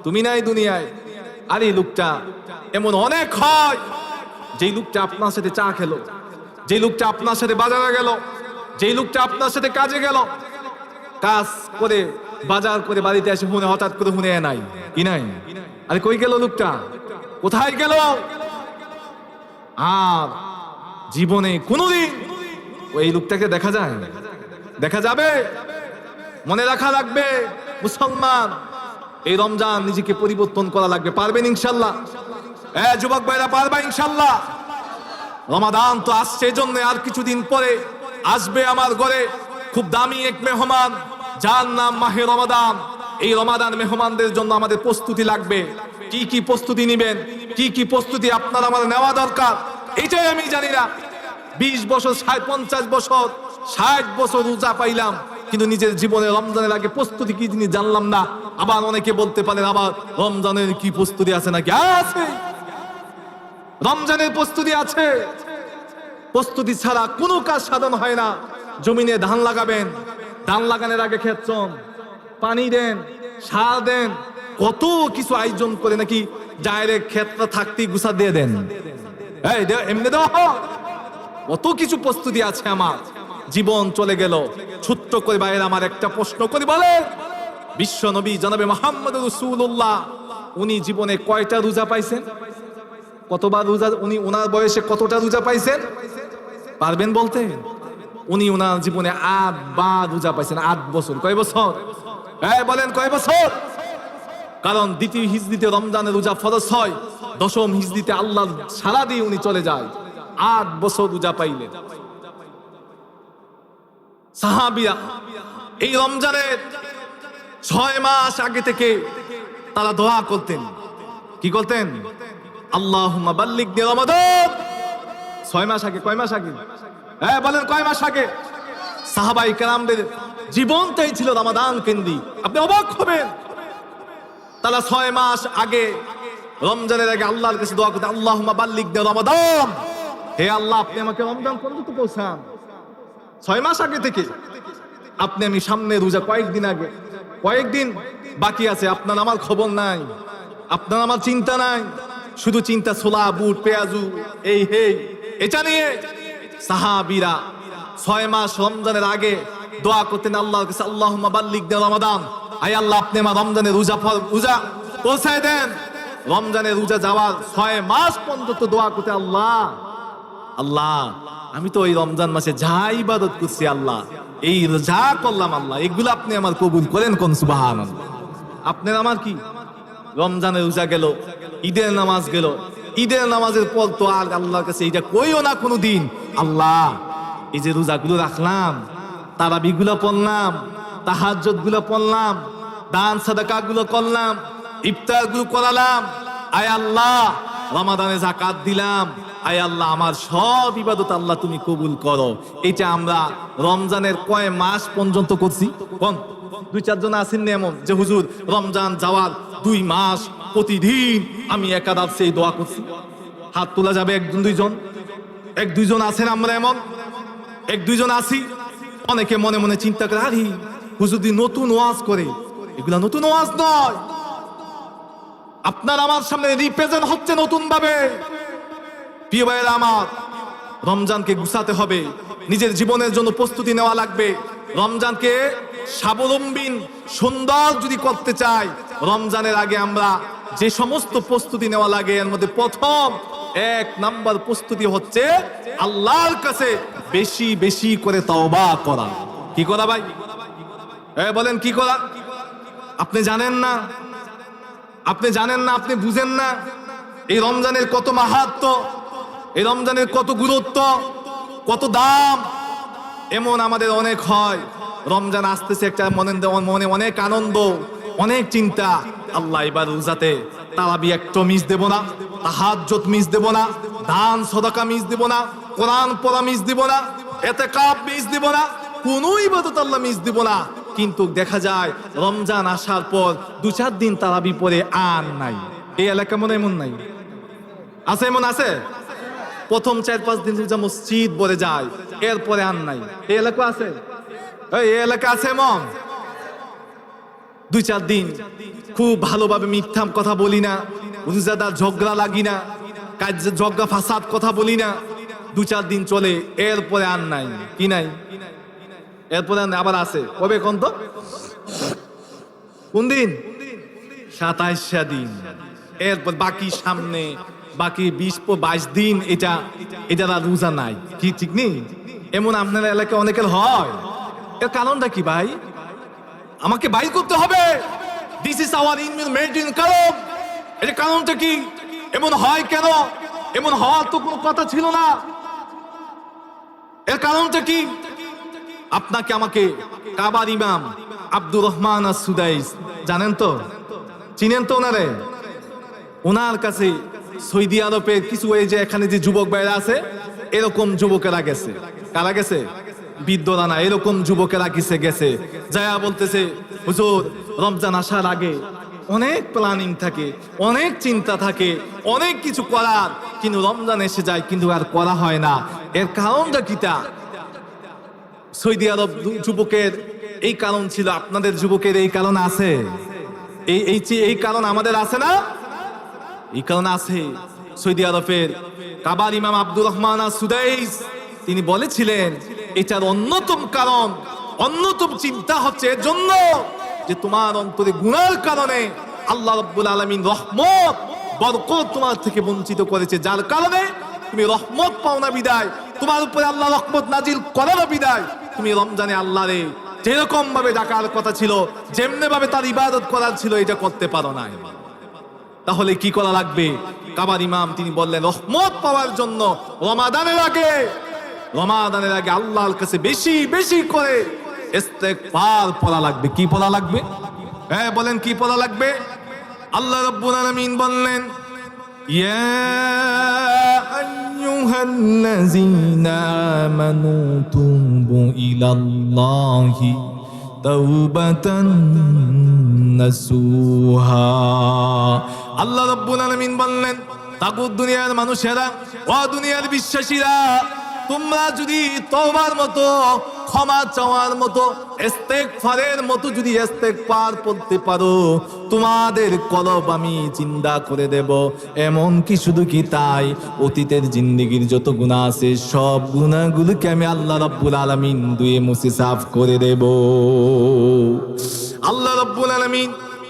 তুমি নাই দুনিয়ায়। আর এই লোকটা এমন অনেক হয়, যেই লোকটা আপনার সাথে চা খেলো, যেই লোকটা আপনার সাথে বাজারে গেল, যেই লোকটা আপনার সাথে কাজে গেল, কাজ করে বাজার করে বাড়িতে এসে হঠাৎ করে নাই, কি নাই? আরে কই গেল লোকটা? কোথায় গেল? আর জীবনে কোনোদিন ওই লোকটাকে দেখা যায়? দেখা যাবে? মনে রাখা লাগবে মুসলমান, এই রমজান নিজেকে পরিবর্তন করা লাগবে। পারবেন ইনশাল্লাহ? যুবক ভাইরা, পারবা ইনশাল্লাহ? রমাদান তো আসছে, জন্য আর কিছুদিন পরে আসবে আমার ঘরে খুব দামি এক মেহমান, যার নাম মাহে রমাদান। এই রমাদান মেহমানদের জন্য আমাদের প্রস্তুতি লাগবে। কি কি প্রস্তুতি নিবেন, কি কি প্রস্তুতি আপনার আমার নেওয়া দরকার, এটাই আমি জানি না। 20 বছর, 50 বছর, 60 বছর রোজা পাইলাম, কিন্তু নিজের জীবনে রমজানের আগে প্রস্তুতি কি জিনিস জানলাম না। আবার অনেকে বলতে পারেন, আবার রমজানের কি প্রস্তুতি আছে নাকি? আছে, রমজানের প্রস্তুতি আছে। প্রস্তুতি ছাড়া কোনো কাজ সাধন হয় না। জমিনে ধান লাগাবেন, ধান লাগানোর আগে ক্ষেত্রন পানি দেন, সার দেন, কত কিছু আয়োজন করে নাকি ডাইরেক্ট ক্ষেত্র থাকতেই গুছা দিয়ে দেন। এই এমনি দেওয়া হয়? কত কিছু প্রস্তুতি আছে আমার। জীবন চলে গেল। ছোট্ট করে বাইরে আমার একটা প্রশ্ন করি, বলে বিশ্ব নবী জনাবে মুহাম্মদ রাসূলুল্লাহ, উনি জীবনে কয়টা রোজা পাইছেন? কতবার রোজা উনি ওনার বয়সে কতটা রোজা পাইছেন পারবেন বলতে? উনি ওনার জীবনে 8 বার রোজা পাইছেন। 8 বছর। কয় বছর? বলেন কয় বছর? কারণ দ্বিতীয় হিজরিতে রমজানের রোজা ফরজ হয়, দশম হিজরিতে আল্লাহর সারা দিয়ে উনি চলে যায়। 8 বছর রোজা পাইলেন। সাহাবীরা এই রমজানের 6 মাস আগে থেকে তারা দোয়া করতেন। কি করতেন? আল্লাহুম্মা বাল্লিগনি রমাদান। 6 মাস আগে। কয় মাস আগে? বলেন কয় মাস আগে? সাহাবায়ে কেরামদের জীবনটাই ছিল রমাদান কেন্দ্রিক। আপনি অবাক হবেন, তারা 6 মাস আগে রমজানের আগে আল্লাহর কাছে দোয়া করতেন, আল্লাহুম্মা বাল্লিগনি রমাদান। হে আল্লাহ, আপনি আমাকে রমজান পর্যন্ত পৌঁছান। 6 মাস আগে থেকে আপনি আমি সামনে রোজা কয়েকদিন আগে, কয়েকদিন বাকি আছে, আপনার আমার খবর নাই, আপনার আমার চিন্তা নাই। শুধু চিন্তা ছোলা বুট পেঁয়াজু এই হে এটা নিয়ে। সাহাবীরা 6 মাস রমজানের আগে দোয়া করতেন আল্লাহর কাছে, আল্লাহুম্মা বাল্লিগনি রমাদান। আয় আল্লাহ, আপনি আমার রমজানের রোজা পৌঁছায় দেন। রমজানের রোজা যাওয়ার 6 মাস পর্যন্ত দোয়া করতে, আল্লাহ আল্লাহ, আমি তো ওই রমজান মাসে যা ইবাদত করছি আল্লাহ, এই যা করলাম আল্লাহ, এগুলো আপনি আমার কবুল করেন কোন? সুবহানাল্লাহ। আপনার আমার কি রমজানের রোজা গেল, ঈদের নামাজ গেল, ঈদের নামাজের পর তো আর আল্লাহর কাছে এইটা কইও না কোনো দিন, আল্লাহ এই যে রোজাগুলো রাখলাম, তারাবি গুলো পড়লাম, তাহাজ্জুদ গুলো পড়লাম, দান সাদাকা গুলো করলাম, ইফতার গুলো করালাম, আয় আল্লাহ রমাদানে যাকাত দিলাম, আয় আল্লাহ আমার সব ইবাদত আল্লাহ তুমি কবুল করো। এটা আমরা রমজানের কয় মাস পর্যন্ত করছি? কোন 2-4 জন আছেন না এমন যে হুজুর রমজান যাওয়ার 2 মাস প্রতিদিন আমি একাদার সেই দোয়া করছি? হাত তোলা যাবে 1-2 জন? 1-2 জন আছেন আমরা এমন? 1-2 জন আছি। অনেকে মনে মনে চিন্তা করে, আরে হুজুর দি নতুন ওয়াজ করে। এগুলা নতুন ওয়াজ নয়, আপনার আমার সামনে রিপ্রেজেন্ট হচ্ছে নতুন ভাবে। প্রিয় ভাইয়েরা আমার, রমজানকে গুছাতে হবে, নিজের জীবনের জন্য প্রস্তুতি নেওয়া লাগবে। রমজানকে স্বাবলম্বী সুন্দর যদি করতে চাই, রমজানের আগে আমরা যে সমস্ত প্রস্তুতি নেওয়া লাগে, এর মধ্যে প্রথম 1 নাম্বার প্রস্তুতি হচ্ছে আল্লাহর কাছে বেশি বেশি করে তওবা করা। কি করা ভাই? বলেন কি করা? আপনি জানেন না, আপনি জানেন না, আপনি বুঝেন না এই রমজানের কত মাহাত্ম্য, এই রমজানের কত গুরুত্ব, কত দাম। এমন আমাদের অনেক হয়, রমজান আসতেছে, একটা মনে অনেক আনন্দ, অনেক চিন্তা, আল্লাহ এবার রোজাতে তারাবি একটা মিস দেব না, তাহাজ্জুদ মিস দেব না, দান সাদাকা মিস দেব না, কোরআন পড়া মিস দেব না, ইতিকাফ মিস দেব না, কোন ইবাদত আল্লাহ মিস দেব না। কিন্তু দেখা যায় রমজান আসার পর 2-4 দিন তারাবি পড়ে আর নাই। এই এলাকা মনে এমন নাই? আছে? এমন আছে? প্রথম 4-5 দিন যা মসজিদ ভরে যায়, এরপরে আর নাই। এই এলাকা আছে? এই এলাকা আছে এমন? 2-4 দিন খুব ভালোভাবে মিথ্যা কথা বলি না, রোজাদার ঝগড়া লাগি না, কাজে ঝগড়া ফাসাদ কথা বলি না, 2-4 দিন চলে, এরপরে আর নাই। কি নাই? এরপরে আবার আছে। কবে কোন তো? কোন দিন? 27 দিন। এরপর বাকি সামনে বাকি 20-22 দিন এটা রোজা নাই। কি ঠিক নেই? এমন আপনার এলাকায় অনেকের হয়। এর কারণটা কি ভাই? আমাকে বাইর করতে হবে। দিস ইজ আওয়ার মেডিন কারণ। এর কারণটা কি? এমন হয় কেন? এমন হওয়ার তো কোনো কথা ছিল না। এর কারণটা কি? আপনাকে আমাকে কাবার ইমাম আব্দুর রহমান আস-সুদাইস জানেন তো, চিনেন তো ওনারে? ওনার কাছে সৌদি আরবের কিছু এই যে এখানে যে যুবক ভাইরা আছে, এরকম যুবকেরা গেছে। কারা গেছে? বিদ্যরা না, এরকম যুবকেরা গেছে যায়া বলতেছে, হুজুর রমজান আসার আগে অনেক প্ল্যানিং থাকে, অনেক চিন্তা থাকে, অনেক কিছু করার, কিন্তু রমজান এসে যায় কিন্তু আর করা হয় না। এর কারণটা কিটা? সৌদি আরব যুবকের এই কারণ ছিল, আপনাদের যুবকের এই কারণ আছে? এই কারণ আমাদের আছে না? এই কারণ আছে। সৌদি আরবের কাবার ইমাম আব্দুর রহমান আস-সুদাইস তিনি বলেছিলেন, এটার অন্যতম কারণ, অন্যতম চিন্তা হচ্ছে এর জন্য যে তোমার অন্তরে গুনার কারণে আল্লাহ রাব্বুল আলামিন রহমত বরকত তোমার থেকে বঞ্চিত করেছে, যার কারণে তুমি রহমত পাও না বিদায়, তোমার উপরে আল্লাহ রহমত নাজিল করে না বিদায় তুমি রমজানে আল্লাহরে যেরকম ভাবে ডাকার কথা ছিল, যেমনি ভাবে তার ইবাদত করার ছিল, এটা করতে পারো না। তাহলে কি করা লাগবে? কাবার ইমাম তিনি বললেন, রহমত পাওয়ার জন্য রমাদানের আগে আল্লাহর কাছে বেশি বেশি করে ইস্তেগফার পড়া লাগবে। কি পড়া লাগবে? হ্যাঁ বলেন, কি পড়া লাগবে? আল্লাহ রাব্বুল আলামিন বললেন, ইয়া আইয়ুহাল্লাযীনা আমানু তুবু ইলাল্লাহি তাওবাতান নাসুহা। আল্লাহ রাব্বুল আলামিন বললেন, তাগুত দুনিয়ার মানুষেরা, ও দুনিয়ার বিশ্বাসীরা, তোমরা যদি তওবার মতো, ক্ষমা চাওয়ার মতো, ইস্তেগফারের মতো যদি ইস্তেগফার পড়তে পারো, তোমাদের কলব আমি জিন্দা করে দেব। এমন কি শুধু কি তাই, অতীতের জিন্দেগির যত গুনাহ আছে সব গুনাহগুলোকে আমি আল্লাহ রাব্বুল আলামিন ধুয়ে মুছে সাফ করে দেব। আল্লাহ রাব্বুল আলামিন,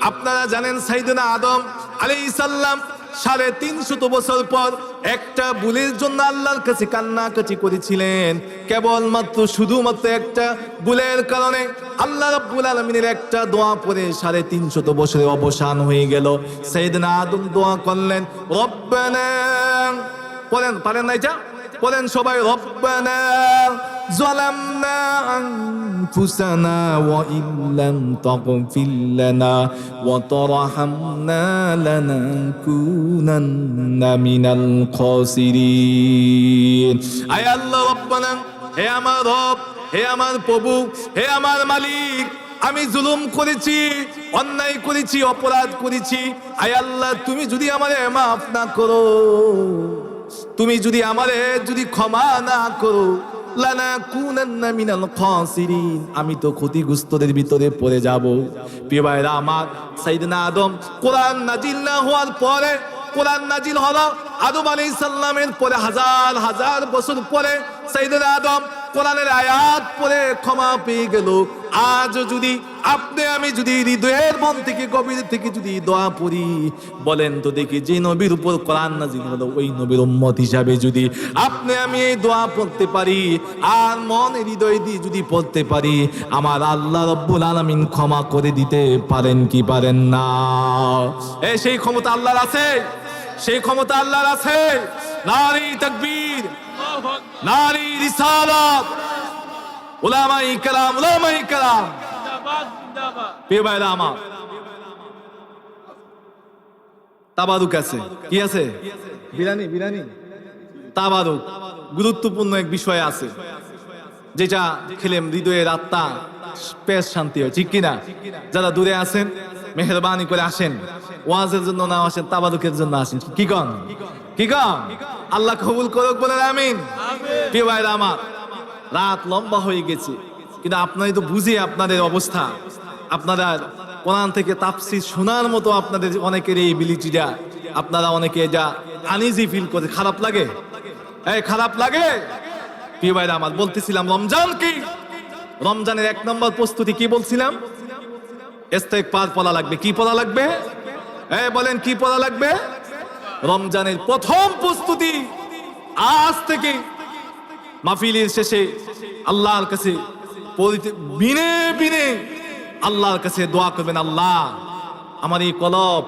আপনারা জানেন সাইয়েদনা আদম আলাইহিস সালাম 350 বছর পর একটা ভুলের জন্য আল্লাহর কাছে কান্নাকাটি করেছিলেন। কেবলমাত্র শুধুমাত্র একটা ভুলের কারণে আল্লাহ রাব্বুল আলামিনের একটা দোয়া পড়ে 350 বছরের অবসান হয়ে গেল। সাইয়েদনা আদম দোয়া করলেন, রব্বানা, পড়েন, পারেন না এটা? পড়েন সবাই, রব্বানা যালামনা আনফুসানা ওয়া ইল্লাম তাগফির লানা ওয়া তারহামনা লানাকুনান্না মিনাল খাসিরিন। আয় আল্লাহ রব্বানা, হে আমার রব, হে আমার প্রভু, হে আমার মালিক, আমি জুলুম করেছি, অন্যায় করেছি, অপরাধ করেছি। আয় আল্লাহ, তুমি যদি আমারে মাফ না করো, তুমি যদি আমারে ক্ষমা না করো, লানাকুনান্না মিনাল খাসিরিন, আমি তো ক্ষতিগ্রস্তদের ভিতরে পড়ে যাব। প্রিয় ভাইরা আমার, সাইয়েদনা আদম, কোরআন নাজিল না হওয়ার পরে, কোরআন নাজিল হলো আদম আলাইহিস সালামের পরে হাজার হাজার বছর পরে সাইয়েদনা আদম কোরআনের আয়াত পড়ে ক্ষমা পেয়ে গেল। আজ যদি আপনি আমি যদি হৃদয়ের মন থেকে, গভীর থেকে যদি দোয়া পড়ি, বলেন তো দেখি, যে নবীর উপর কোরআন নাজিল হলো ওই নবীর উম্মত হিসাবে যদি আপনি আমি এই দোয়া পড়তে পারি, আর মন হৃদয় দিয়ে যদি পড়তে পারি, আমার আল্লাহ রাব্বুল আলামিন ক্ষমা করে দিতে পারেন কি পারেন না? সেই ক্ষমতা আল্লাহর আছে, সেই ক্ষমতা আল্লাহর আছে। নারী তাকবীর, নারী রিসালাত, উলামায়ে কেরাম, উলামায়ে কেরাম, জিন্দাবাদ জিন্দাবাদ। প্রিয় ভাইরা আমার, তাবারুক আছে, কি আছে? বিরানি তাবারুক গুরুত্বপূর্ণ এক বিষয় আছে, যেটা খেলে হৃদয়ের আত্মা পেশ শান্তি হয়, ঠিক কিনা? যারা দূরে আছেন মেহেরবানি করে আসেন, ওয়াজের জন্য না আসেন, তাবারুকের জন্য আসেন। কি কন? আল্লাহ কবুল করুক, বলেন আমিন। প্রিয় ভাইরা আমার, রাত লম্বা হয়ে গেছে, কিন্তু আপনারা তো বুঝি আপনাদের অবস্থা, আপনারা কোরআন থেকে তাফসীর শোনার মতো আপনাদের অনেকের এই এবিলিটিটা, আপনারা অনেকে যা আনইজি ফিল করে, খারাপ লাগে, খারাপ লাগে। প্রিয় ভাইরা আমার, বলতেছিলাম রমজান কি, রমজানের 1 নম্বর প্রস্তুতি কি বলছিলাম? ইস্তেগফার পড়া লাগবে। কি পড়া লাগবে? বলেন, কি পড়া লাগবে? রমজানের প্রথম প্রস্তুতি আজ থেকে মাহফিলের শেষে আল্লাহর কাছে বিনে বিনে আল্লাহর কাছে দোয়া করবেন, আল্লাহ আমার এই কলব,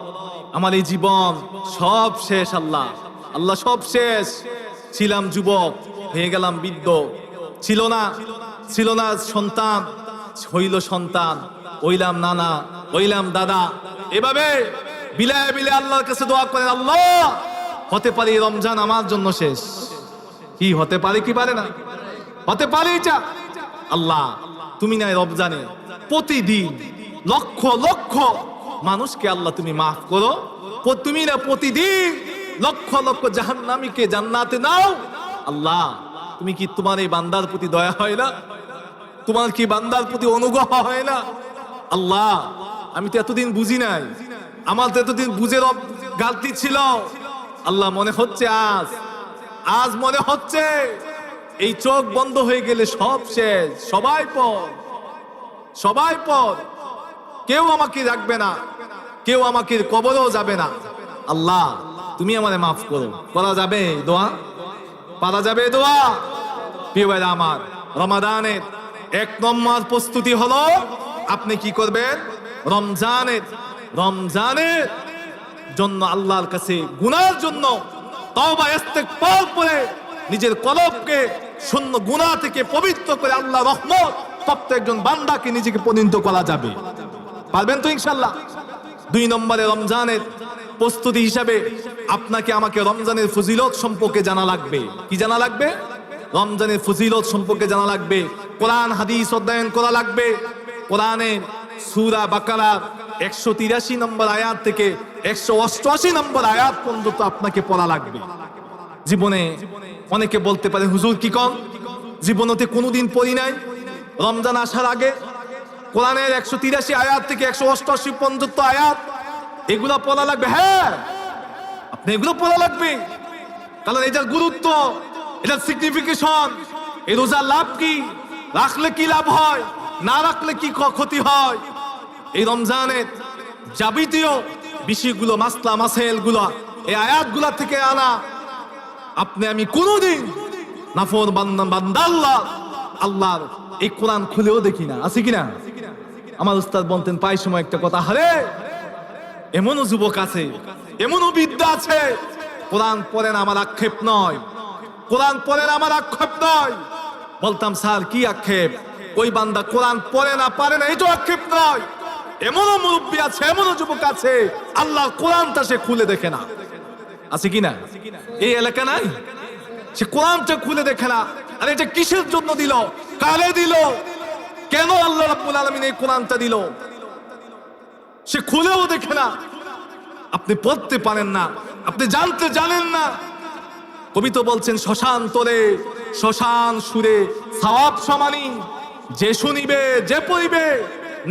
আমার এই জীবন সব শেষ, আল্লাহ সব শেষ। ছিলাম যুবক, হয়ে গেলাম বৃদ্ধ, ছিল না ছিল না সন্তান, হইল সন্তান, হইলাম নানা, হইলাম দাদা। এভাবে বিলায় বিলায় আল্লাহর কাছে দোয়া করেন, আল্লাহ হতে পারে এই রমজান আমার জন্য শেষ। কি হতে পারে, কি পারে না, হতে পারে এটা। আল্লাহ তুমি না রমজানে প্রতিদিন লক্ষ লক্ষ মানুষকে আল্লাহ তুমি মাফ করো, তুমি না প্রতিদিন লক্ষ লক্ষ জাহান্নামীকে জান্নাতে নাও। আল্লাহ তুমি কি তোমার এই বান্দার প্রতি দয়া হয় না? তোমার কি বান্দার প্রতি অনুগ্রহ হয় না? আল্লাহ আমি তো এতদিন বুঝি নাই, আমার তো এতদিন বুঝের গালতি ছিল। আল্লাহ মনে হচ্ছে আজ মনে হচ্ছে এই চোখ বন্ধ হয়ে গেলে সব শেষ, সবাই পর কেউ আমাকে রাখবে না, কেউ আমাকে কবরেও যাবে না। আল্লাহ তুমি আমারে মাফ করো। করা যাবে দোয়া? পারা যাবে দোয়া? প্রিয় ভাইরা আমার, রমাদানের 1 নম্বর প্রস্তুতি হলো আপনি কি করবেন? রমজানের জন্য আল্লাহর কাছে গুনার জন্য তওবা ইস্তেগফার করে নিজের কলবকে শূন্য গুনাহ থেকে পবিত্র করে আল্লাহ রহমত প্রত্যেকজন বান্দাকে নিজেকে পরিণত করা যাবে। পারবেন তো ইনশাআল্লাহ? 2 নম্বরে রমজানের প্রস্তুতি হিসাবে আপনাকে আমাকে রমজানের ফজিলত সম্পর্কে জানা লাগবে। কি জানা লাগবে? রমজানের ফজিলত সম্পর্কে জানা লাগবে। কোরআন হাদিস অধ্যয়ন করা লাগবে। কোরআনের সূরা বাকারার 183 নম্বর আয়াত থেকে 188 নম্বর আয়াত পর্যন্ত আপনাকে পড়া লাগবে। জীবনে অনেকে বলতে পারে, হুজুর কি কন, জীবনতে কোনোদিন পড়ি নাই। রমজান আসার আগে কোরআনের 183 আয়াত থেকে 188 পর্যন্ত আয়াত এগুলা পড়া লাগবে। হ্যাঁ, আপনি এগুলো পড়া লাগবে, কারণ এটার গুরুত্ব, এটার সিগনিফিকেশন, এই রোজার লাভ কি, রাখলে কি লাভ হয়, না রাখলে কি ক্ষতি হয়, এই রমজানের যাবতীয় বিষয়গুলো, মাসলা মাসাইল গুলো এই আয়াতগুলা থেকে আনা। আপনি আমি কোনোদিন নাফরমান আল্লাহর এই কোরআন খুলেও দেখি না, আছে কিনা? আমার উস্তাদ বলতেন প্রায় সময় একটা কথা, হারে এমনও যুবক আছে, এমনও বিদ্যা আছে, কোরআন পড়েন আমার আক্ষেপ নয়, কোরআন পড়েন আমার আক্ষেপ নয়। বলতাম স্যার কি আক্ষেপ? ওই বান্দা কোরআন পড়ে না পারে না, এটা আক্ষেপ নয়। এমনও মুরব্বী আছে, এমনও যুবক আছে, আল্লাহর কোরআনটা সে খুলে দেখে না, আছে কিনা? এই এলাকা নাই, সে কোরআনটা খুলে দেখে না। আর এটা কিসের জন্য দিল, কারে দিল, কেন আল্লাহ রাব্বুল আলামিন এই কোরআনটা দিল, সে খুলেও দেখে না। আপনি পড়তে পারেন না, আপনি জানতে জানেন না। কবি তো বলছেন, শ্মশান তোলে শ্মশান সুরে সওয়াব সমানি, যে শুনিবে যে পড়িবে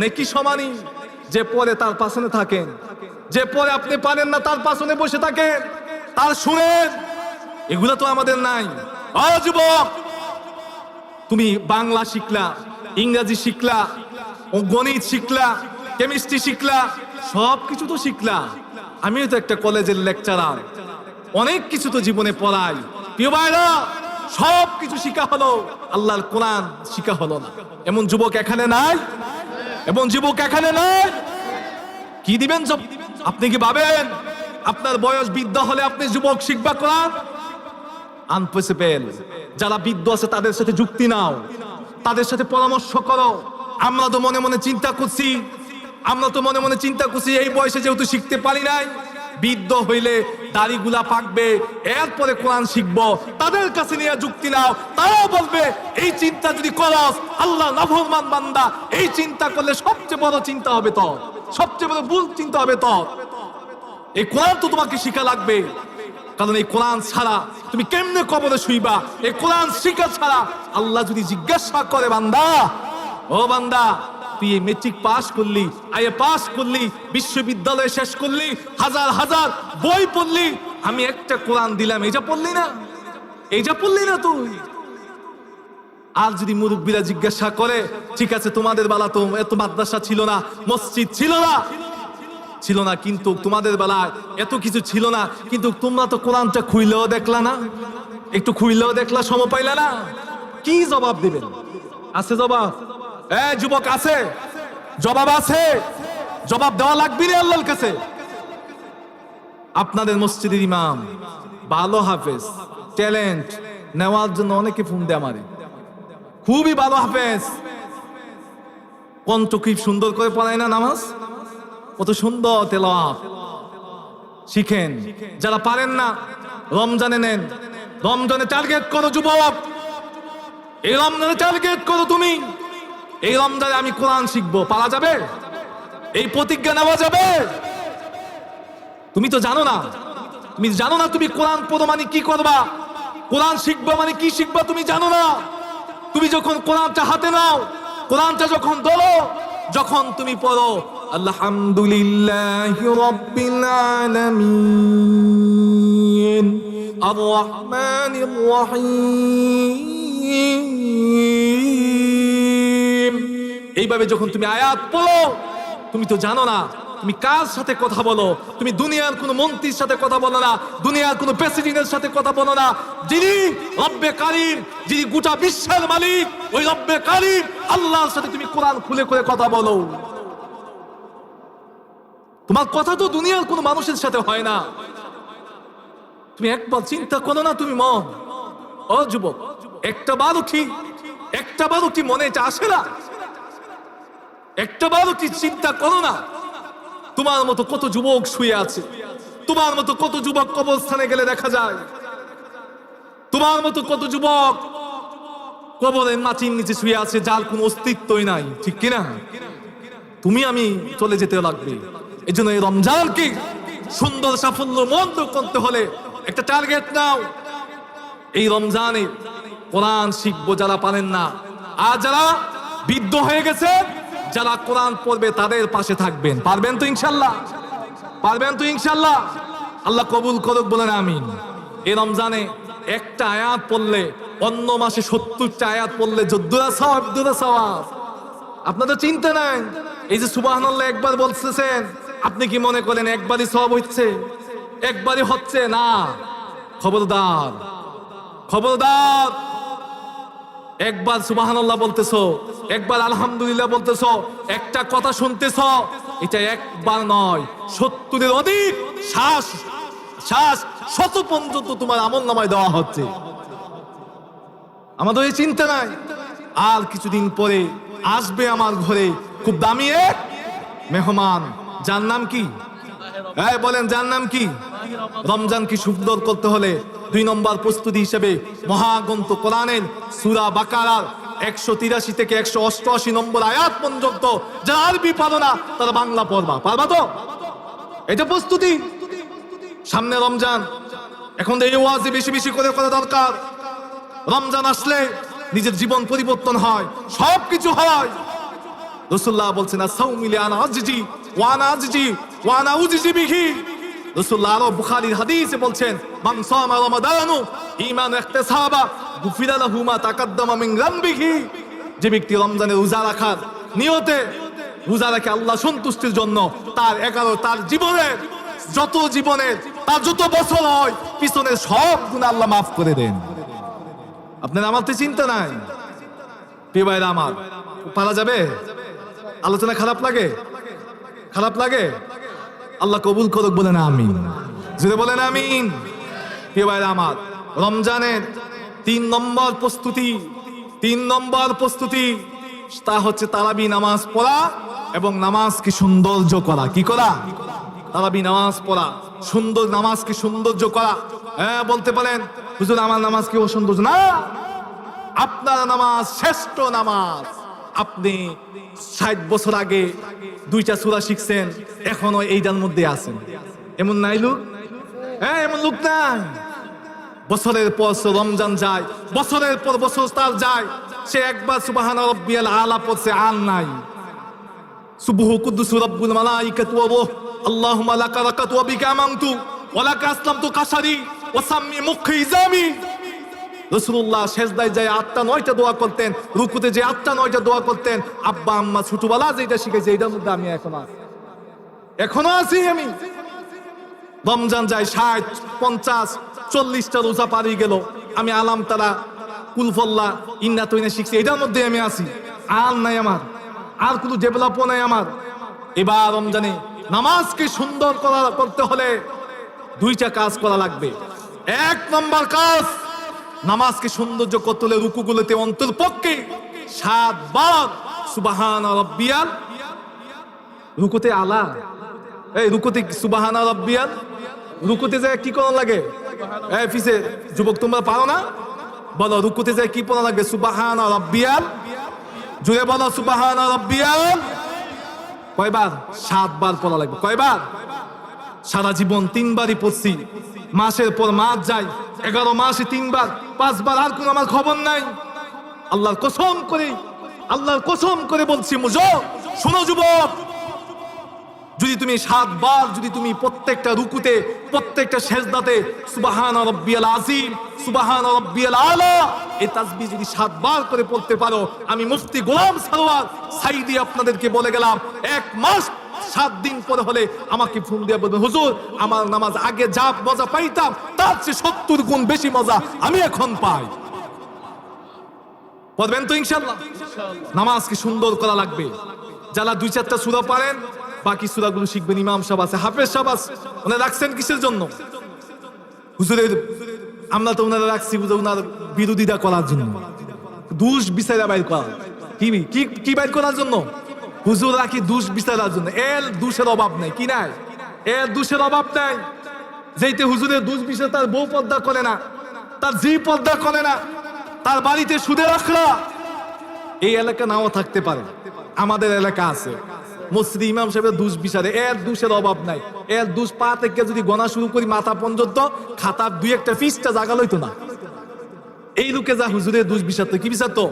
নেকি সমানি। যে পড়ে তার পাশে থাকেন, যে পড়ে আপনি পারেন না তার পাশে বসে থাকেন, তার শুনেন। এগুলা তো আমাদের নাই। ও যুবক, তুমি বাংলা শিখলা, ইংরেজি শিখলা, গণিত শিখলা, কেমিস্ট্রি শিখলা, সবকিছু তো শিখলা। আমিও তো একটা কলেজের লেকচারার, অনেক কিছু তো জীবনে পড়াই। প্রিয় ভাইরা, সব কিছু শিখা হলো, আল্লাহর কোরআন শিখা হলো না। এমন যুবক এখানে নাই, এমন যুবক এখানে নাই। কি দিবেন? আপনি কি ভাবেন আপনার বয়স বৃদ্ধ হলে আপনি যুবক শিখবা কোরআন? আনপসিবল। যারা বৃদ্ধ আছে তাদের সাথে যুক্তি নাও, তাদের সাথে পরামর্শ করো। আমরা তো মনে মনে চিন্তা করছি, এই বয়সে যেহেতু শিখতে পারি নাই, বৃদ্ধ হইলে দাড়িগুলা পাকবে, এরপরে কোরআন শিখবো। তাদের কাছে নিয়ে যুক্তি নাও, তারাও বলবে এই চিন্তা যদি করস, আল্লাহ নাফরমান বান্দা, এই চিন্তা করলে সবচেয়ে বড় চিন্তা হবে তোর, সবচেয়ে বড় ভুল চিন্তা হবে তোর। এই কোরআন তো তোমাকে শিখা লাগবে, কারণ এই কোরআন ছাড়া তুমি কেমনে কবরে শুইবা? এই কোরআন শিখা ছাড়া আল্লাহ যদি জিজ্ঞাসা করে, বান্দা ও বান্দা, তুই মেট্রিক পাস করলি, আইএ পাস করলি, বিশ্ববিদ্যালয় শেষ করলি, হাজার হাজার বই পড়লি, আমি একটা কোরআন দিলাম, এইটা পড়লি না, এইটা পড়লি না তুই? আর যদি মুরব্বীরা জিজ্ঞাসা করে, ঠিক আছে তোমাদের বেলা তো এত মাদ্রাসা ছিল না, মসজিদ ছিল না, কিন্তু তোমাদের বেলায় এত কিছু ছিল না, কিন্তু তোমরা তো কোরআনটা খুইলেও দেখলা না, একটু খুইলেও দেখলা, সময় পাইলা না? কি জবাব দিবেন? আছে জবাব? যুবক আছে জবাব? আছে জবাব দেওয়া লাগবে না আল্লাহর কাছে। আপনাদের মসজিদের ইমাম ভালো হাফেজ, ট্যালেন্ট নেওয়ার জন্য অনেকে ফোন দেয় আমারে, খুবই ভালো হাফেজ, কণ্ঠ কি সুন্দর করে পড়ায় না নামাজ, কত সুন্দর তেলাওয়াত। শিখেন, যারা পারেন না রমজানে নেন, রমজানে টার্গেট করো যুবক, এই রমজানে টার্গেট করো তুমি, এই রমজানে আমি কোরআন শিখবো। পারা যাবে? এই প্রতিজ্ঞা নেওয়া যাবে? তুমি তো জানো না, তুমি জানো না তুমি কোরআন পড়ো মানে কি করবা, কোরআন শিখবা মানে কি শিখবা তুমি জানো না। তুমি যখন কোরআনটা হাতে নাও, কোরআনটা যখন ধরো, যখন তুমি পড়ো আলহামদুলিল্লাহি রাব্বিল আলামিন আর রহমানির রহিম, এইভাবে যখন তুমি আয়াত পড়ো, তুমি তো জানো না তুমি কার সাথে কথা বলো। তুমি দুনিয়ার কোনো মন্ত্রীর সাথে কথা বলো না, দুনিয়ার কোনো প্রেসিডেন্টের সাথে কথা বলো না। যিনি রব্বে কারিম, যিনি গোটা বিশ্বের মালিক, ওই রব্বে কারিম আল্লাহর সাথে তুমি কোরআন খুলে খুলে কথা বলো। তোমার কথা তো দুনিয়ার কোনো মানুষের সাথে হয় না। তুমি একবার চিন্তা করো না, তুমি মন ও যুবক, একটা বারও কি মনে আসে না? একটা বারও কি চিন্তা করো না? তোমার মতো কত যুবক শুয়ে আছে, তোমার মতো কত যুবক কবরস্থানে গেলে দেখা যায়, তোমার মতো কত যুবক কবরের মাটির নিচে শুয়ে আছে, যার কোনো অস্তিত্বই নাই, ঠিক কিনা? তুমি আমি চলে যেতে লাগবে। এই জন্য এই রমজানকে সুন্দর সাফল্য মন্দ করতে হলে একটা টার্গেট নাও, এই রমজানে কোরআন শিখবো যারা পারেন না, আর যারা বৃদ্ধ হয়ে গেছে, যারা কোরআন পড়বে তাদের পাশে থাকবেন। পারবেন তো ইনশাল্লাহ? পারবেন তো ইনশাল্লাহ? আল্লাহ কবুল করুক, বলেন আমিন। এই রমজানে একটা আয়াত পড়লে অন্য মাসে 70টা আয়াত পড়লে যদ্দুরা সওয়াব। আপনাদের চিন্তা নাই, এই যে সুবহানাল্লাহ একবার বলতেছেন, আপনি কি মনে করেন একবারই সওয়াব হচ্ছে? একবারই হচ্ছে না। খবরদার, খবরদার। একবার সুবহানাল্লাহ বলতেছো, একবার আলহামদুলিল্লাহ বলতেছো, একটা কথা শুনতেছো, এটা একবার নয়, 70-এর অধিক শ্বাস শত পর্যন্ত তোমার আমলনামায় দেওয়া হচ্ছে। আমাদের এই চিন্তা নাই। আর কিছুদিন পরে আসবে আমার ঘরে খুব দামি এক মেহমান, যার নাম কি? বলেন, যার নাম কি? রমজান কি সুন্দর করতে হলে 2 নম্বর প্রস্তুতি হিসেবে মহাগ্রন্থ কোরআনের সূরা বাকারার 183 থেকে 188 নম্বর আয়াত পর্যন্ত যারা আরবি পারো না তারা বাংলা পড়বা। পারবা তো? এটা প্রস্তুতি। সামনে রমজান, এখন এই ওয়াজ বেশি বেশি করে করা দরকার। রমজান আসলে নিজের জীবন পরিবর্তন হয়, সবকিছু হয়। রাসূলুল্লাহ বলছেন, আস-সাওমু লিআনা আজজি ওয়া আনা আজজি ওয়া আনা উজজি বিহি। রাসূলুল্লাহ আরো বুখারীর হাদিসে বলছেন, মান সামা রমাদানু ঈমানান ইহতিসাবা গুফিরা লাহু মা তাকাদ্দামা মিন যামবিহি। যে ব্যক্তি রমজানে রোজা রাখার নিয়তে রোজা রাখে আল্লাহ সন্তুষ্টির জন্য, তার জীবনের তার যত বছর হয় পিছনের সব গুনাহ আল্লাহ মাফ করে দেন। আপনার আমার তো চিন্তা নাই। প্রিয় ভাইরা আমার, পারা যাবে? আলোচনা খারাপ লাগে? খারাপ লাগে? আল্লাহ কবুল করুক, বলেন আমিন। যদি বলেন আমিন। প্রিয় ভাইরা আমার, রমজানের 3 নম্বর প্রস্তুতি তা হচ্ছে তারাবি নামাজ পড়া এবং নামাজকে সৌন্দর্য করা। কি করা? তারাবি নামাজ পড়া, সুন্দর নামাজকে সৌন্দর্য করা। বলতে পারেন, হুজুর আমার নামাজ কি অসৌন্দর্য? না, আপনার নামাজ শ্রেষ্ঠ নামাজ। আপনি 60 বছর আগে 2টা সূরা শিখছেন, এখনো এইটার মধ্যে আছেন, এমন নাই লোক? এমন লোক নাই। বছরের পর রমজান যায়, বছরের পর বছর তার যায়, সে একবার সুবহানা রাব্বিয়াল আলা পড়ছে, আর নাই। সুবহু কুদ্দুসু রাব্বুল মালাইকাতু ওয়া রূহ আল্লাহুম্মা লাকা রাকাতু ওয়া বিকা আমানতু ওয়া লাকা আসলামতু কাশারি ওয়া সাম্মি মুখি ইজামি। রাসূলুল্লাহ সেজদায় যায় 8টা-9টা দোয়া করতেন, রুকুতে যে 8টা-9টা দোয়া করতেন। আব্বা আম্মা ছোটবেলা যেটা শিখেছে এটার মধ্যে আমি এখনো আছি। আমি রমজান যায় 60, 50, 40টা রোজা পারি গেল, আমি আলাম তারা, কুলফল্লা, ইন্না তৈনা শিখছি, এটার মধ্যে আমি আছি। আর নাই আমার, আর কোনো ডেভেলপও নাই আমার। এবার রমজানে নামাজকে সুন্দর করতে হলে 2টা কাজ করা লাগবে। 1 নম্বর কাজ, নামাজকে সৌন্দর্য করতে রুকুগুলোতে অন্তরপক্ষে 7 বার সুবহান রাব্বিয়াল, রুকুতে আলা, এই রুকুতে সুবহান রাব্বিয়াল, রুকুতে যায় কি করা লাগে? এই পিছে যুবক তোমরা পারো না? বলো রুকুতে যায় কি পড়া লাগবে? সুবহান রাব্বিয়াল, জুড়ে বলো সুবহান রাব্বিয়াল। কয়বার? 7 বার পড়া লাগবে। কয়বার? সারা জীবন 3 বারই পড়ছি, মাসের পর মাস যায়, 11 মাসে 3 বার, 5 বার, আর কোন আমার খবর নাই। আল্লাহর কসম করে বলছি মুজো, শোনো যুবক, যদি তুমি 7 বার, যদি তুমি প্রত্যেকটা রুকুতে, প্রত্যেকটা সেজদাতে সুবহান রাব্বিয়াল আযীম, সুবহান রাব্বিয়াল আলা, এই তাসবিহ যদি 7 বার করে পড়তে পারো, আমি মুফতি গোলাম সারওয়ার সাইদি আপনাদেরকে বলে গেলাম, 1 মাস 7 দিন পরে হলে আমাকে ফোন দিয়ে বলবেন, হুজুর আমার নামাজ আগে যা মজা পাইতাম তার চেয়ে 70 গুণ বেশি মজা আমি এখন পাই। পড়বেন তো ইনশাআল্লাহ? নামাজকে সুন্দর করা লাগবে। যারা 2-4টা সূরা পারেন, বাকি সূরাগুলো শিখবেন। ইমাম সাহেব আছে, হাফেজ সাহেব আছে, ওনারা রাখছেন কিসের জন্য? হুজুরের, আমরা তো ওনারা রাখছি হুজুর ওনার বিরোধিতা করার জন্য, দুষ বিচারা বাইর করা। কি বাইর করার জন্য? হুজুর রাখি দুষ বিচারার জন্য। এর দুষের অভাব নাই, কি নাই? এর দুষের অভাব নাই। যেইতে হুজুরের দুষ বিচার, তার বউ পর্দা করে না, তার জি পর্দা করে না, তার বাড়িতে সুদে রাখলা, এই এলাকা নাও থাকতে পারে, আমাদের এলাকা আছে। মসজিদে ইমাম সাহেবের দুষ বিচারে, এর দুষের অভাব নাই। এর দুষ পা থেকে যদি গণা শুরু করি মাথা পর্যন্ত, খাতার 2-1টা পৃষ্ঠা জায়গা লইতো না। এই লোকে যা হুজুরের দুষ বিচারতো, কি বিচারতো?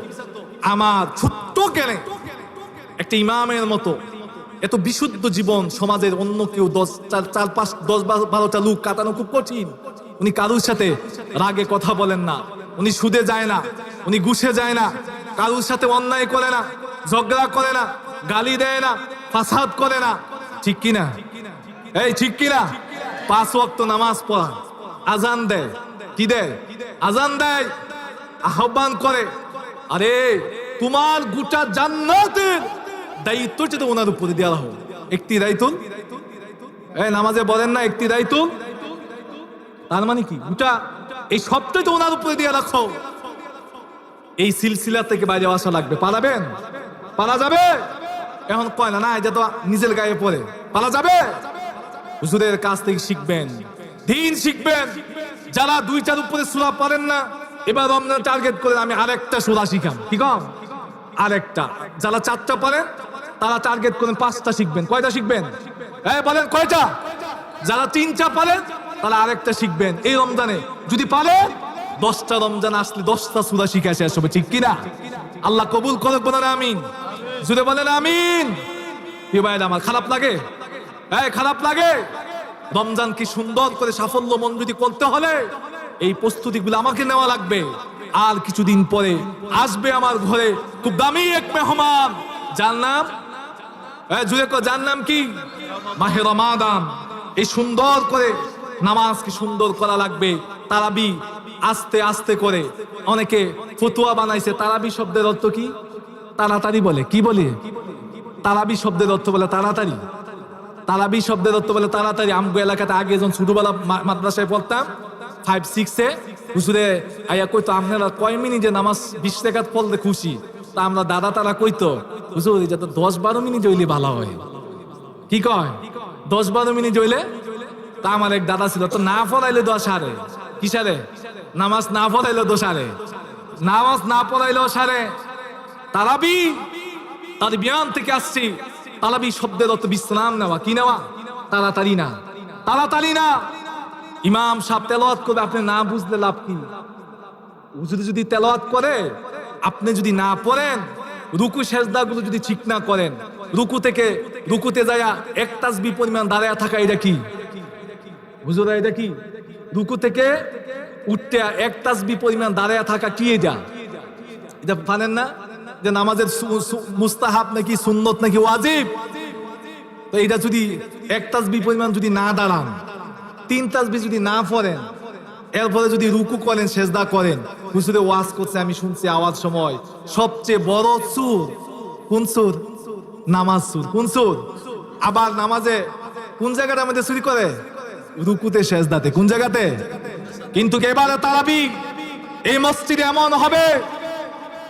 আমার ছোট্ট কেন একটা ইমামের মতো এত বিশুদ্ধ জীবন সমাজের অন্য কেউ 10-12টা লোক কাটানো খুব কঠিন। উনি কারুর সাথে রাগে কথা বলেন না, উনি সুদে যায় না, উনি ঘুষে যায় না, কারুর সাথে অন্যায় করে না, ঝগড়া করে না, গালি দেয় না, ফাসাদ করে না। ঠিক কিনা? এই ঠিক কিনা? 5 ওয়াক্ত নামাজ পড়া, আজান দেয়, কি দেয়? আজান দেয়, আহ্বান করে। আরে তোমার গোটা জান্নাতের দায়িত্ব যেটা ওনার উপরে দেওয়া হোক। একটি দায়িত্ব, এই নামাজে বলেন না একটি দায়িত্ব, তার মানে কি? গোটা এই সবটাই তো ওনার উপরে দিয়ে রাখো। এই সিলসিলা থেকে বাইরে আসা লাগবে। পালাবেন? পালা যাবে? এখন কয় না, না এটা তো নিজের গায়ে পড়ে, পালা যাবে? হুজুরের কাছ থেকে শিখবেন, দিন শিখবেন। যারা 2-4 উপরে সূরা পারেন না, এবার রমজান টার্গেট করে আমি আরেকটা সূরা শিখাম। কি কম? আরেকটা। যারা 4টা পারেন তারা টার্গেট করেন 5টা শিখবেন। কয়টা শিখবেন? বলেন কয়টা? যারা 3টা পারেন তারা আরেকটা শিখবেন এই রমজানে। যদি পারেন 10টা রমজান আসলে 10টা সূরা শিখা শেষ হবে। ঠিক কিনা? আল্লাহ কবুল করুক, বলেন আমিন। জুড়ে বলেন আমিন। কি ভাই আমার খারাপ লাগে? খারাপ লাগে? রমজান কি সুন্দর করে সাফল্য মন যদি করতে হলে এই প্রস্তুতিগুলো আমাকে নেওয়া লাগবে। আর কিছুদিন পরে আসবে আমার ঘরে খুব দামি এক মেহমান, যার নাম জুড়ে যার নাম কি? মাহে রমাদান। এই সুন্দর করে নামাজকে সুন্দর করা লাগবে। তারাবি আস্তে আস্তে করে অনেকে ফতুয়া বানাইছে। তারাবি শব্দের অর্থ কি? তাড়াতাড়ি বলে। কি বলে? তারাবি শব্দের অর্থ বলে তাড়াতাড়ি। তারাবি শব্দের অর্থ বলে তাড়াতাড়ি। আমগো এলাকাতে আগে যখন ছোটবেলা মাদ্রাসায় পড়তাম 5-6-এ, হুজুরে আইয়া কইতো আপনারা কয় মিনিটে নামাজ 20 রাকাত পড়লে খুশি? তা আমরা দাদা তারা কইতো হুজুর এটা তো 10-12 মিনিট হইলে ভালো হয়। কি কয়? 10-12 মিনিট হইলে। তা আমার এক দাদা ছিল, তো না পড়াইলে 10 সারে। কি সারে? নামাজ না পড়াইলে 10 সারে, নামাজ না পড়াইলেও সারে। তারাবি, তার বিয়ান থেকে আসছি। তারাবি শব্দের অর্থ বিশ্রাম নেওয়া। কি নেওয়া? তাড়াতাড়ি না, তাড়াতাড়ি না। ইমাম সাহেব তেলাওয়াত করবে, আপনি না বুঝলে লাভ কি? হুজুর যদি তেলাওয়াত করে আপনি যদি না পড়েন, রুকু সেজদা গুলো যদি ঠিক না করেন, রুকু থেকে রুকুতে যায়া 1 তাসবিহ পরিমাণ দাঁড়ায় থাকা, এটা কি হুজুর? এটা কি? রুকু থেকে উঠতে 1 তাসবিহ পরিমাণ দাঁড়ায় থাকা কি? এটা জানেন না যে নামাজের মুস্তাহাব নাকি সুন্নত নাকি ওয়াজিব? তো এটা যদি 1 তাসবিহ পরিমাণ যদি না দাঁড়ান, 3 তাসবিহ যদি না পড়েন, এরপরে যদি রুকু করেন সেজদা করেন, হুজুরে ওয়াজ করছে আমি শুনছি আওয়াজ সময়, সবচেয়ে বড় সুর কোন সুর? নামাজ সুর। কোন সুর? আবার নামাজে কোন জায়গাটা আমাদের চুরি করে? রুকুতে সেজদাতে। কোন জায়গাতে? কিন্তু এবারে তারাবি এই মসজিদে এমন হবে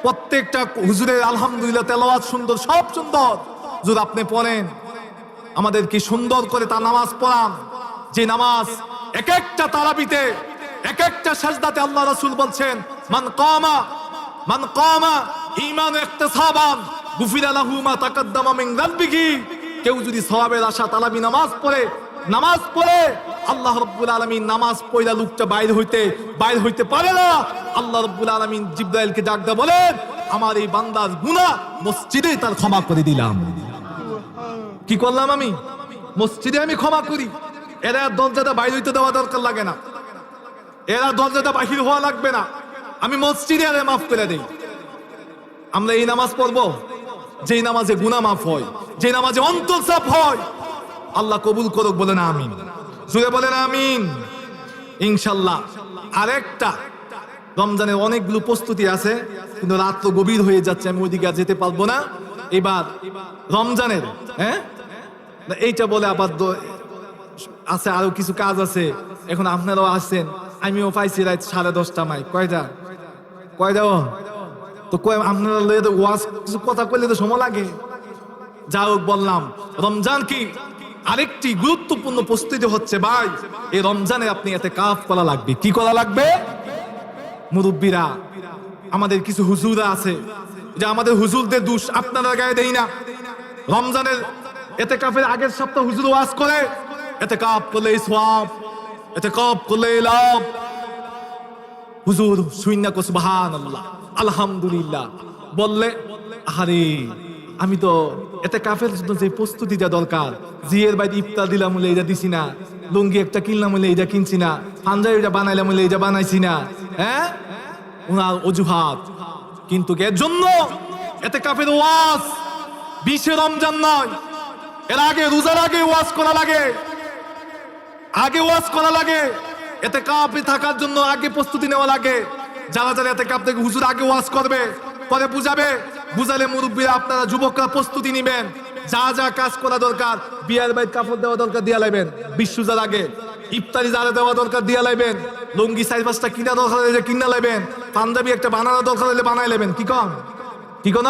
প্রত্যেকটা হুজুরের আলহামদুলিল্লাহ তেলাওয়াত সুন্দর, সব সুন্দর। হুজুর আপনি পড়েন, আমাদের কি সুন্দর করে তার নামাজ পড়ান, যে নামাজ এক একটা তারাবিতে এক একটা সাজদাতে আল্লাহ রাসূল বলছেন মান কামা ঈমান ইহতিসাবান গুফিরা লাহু মা তাকাদ্দামা মিন যানবিহি। কেউ যদি সওয়াবের আশা তারাবি নামাজ পড়ে আল্লাহ রাব্বুল আলামিন নামাজ পড়া লোকটা বাইর হইতে পারে না। আল্লাহ রাব্বুল আলামিন জিবরাইলকে ডাক দিয়ে বলেন, আমার এই বান্দার গুনাহ মসজিদে তার ক্ষমা করে দিলাম। কি করলাম আমি? মসজিদে আমি ক্ষমা করি। এরা দরজাটা বাইর হইতে দেওয়া দরকার লাগে না, এরা দরজাটা বাহির হওয়া লাগবে না, আমি মসজিদে আরে মাফ করে দেই। আমরা এই নামাজ পড়বো যেই নামাজে গুনাহ মাফ হয়, যে নামাজে অন্তর সাফ হয়। আল্লাহ কবুল করুক, বলেন আমিন, জোরে বলেন আমিন। ইনশাল্লাহ আরেকটা, রমজানের অনেকগুলো প্রস্তুতি আছে, কিন্তু রাত তো গভীর হয়ে যাচ্ছে, আমি ওইদিকে আর যেতে পারবো না। এবার রমজানের এইটা বলে আবার আছে, আরো কিছু কাজ আছে। এখন আপনারাও আসছেন, আমিও পাইছি রাত 10:30 মাই কয়টা তো আপনারা ওয়াজ কিছু কথা কইলে তো সময় লাগে। যা হোক বললাম, রমজান কি আরেকটি গুরুত্বপূর্ণ প্রস্তুতি হচ্ছে ভাই। এই রমজানে আপনি ইতিকাফ করা লাগবে। কি করা লাগবে? মুরব্বীরা, আমাদের কিছু হুজুররা আছে, যে আমাদের হুজুরদের দোষ আপনারা গায়ে দেই না। রমজানের ইতিকাফের আগের সপ্তাহ হুজুর ওয়াজ করে, ইতিকাফ করলে সওয়াব, ইতিকাফ করলে লাভ। হুজুর শুইনা কো সুবহানাল্লাহ আলহামদুলিল্লাহ বললে, আরে আমি তো ইতিকাফের জন্য যে প্রস্তুতি দেওয়া দরকার, জিয়ের বাইরে ইফতার দিলাম বলে এটা দিছি না, লুঙ্গি একটা কিনলাম বলে এটা কিনছি না, পাঞ্জাবি এটা বানাইলাম বলে এটা বানাইছি না, ওনার অজুহাত। কিন্তু এর জন্য ইতিকাফের ওয়াজ 20 রমজান নয়, এর আগে রোজার আগে ওয়াজ করা লাগে, ইতিকাফে থাকার জন্য আগে প্রস্তুতি নেওয়া লাগে। যারা ইতিকাফ থেকে হুজুর আগে ওয়াজ করবে, পরে বুঝালে মুরব্বীরা আপনারা যুবকরা প্রস্তুতি নেবেন। যা যা কাজ করা দরকার, বিয়ার বাইর কাপড় দেওয়া দরকার দিয়া লাইবেন, বিশ্বজার আগে ইফতারি যারা দেওয়া দরকার দিয়া লাইবেন, লুঙ্গি 4-5টা কিনা দরকার হলে কিনা লাইবেন, পাঞ্জাবি একটা বানানো দরকার হলে বানাই লাইবেন। কি কোন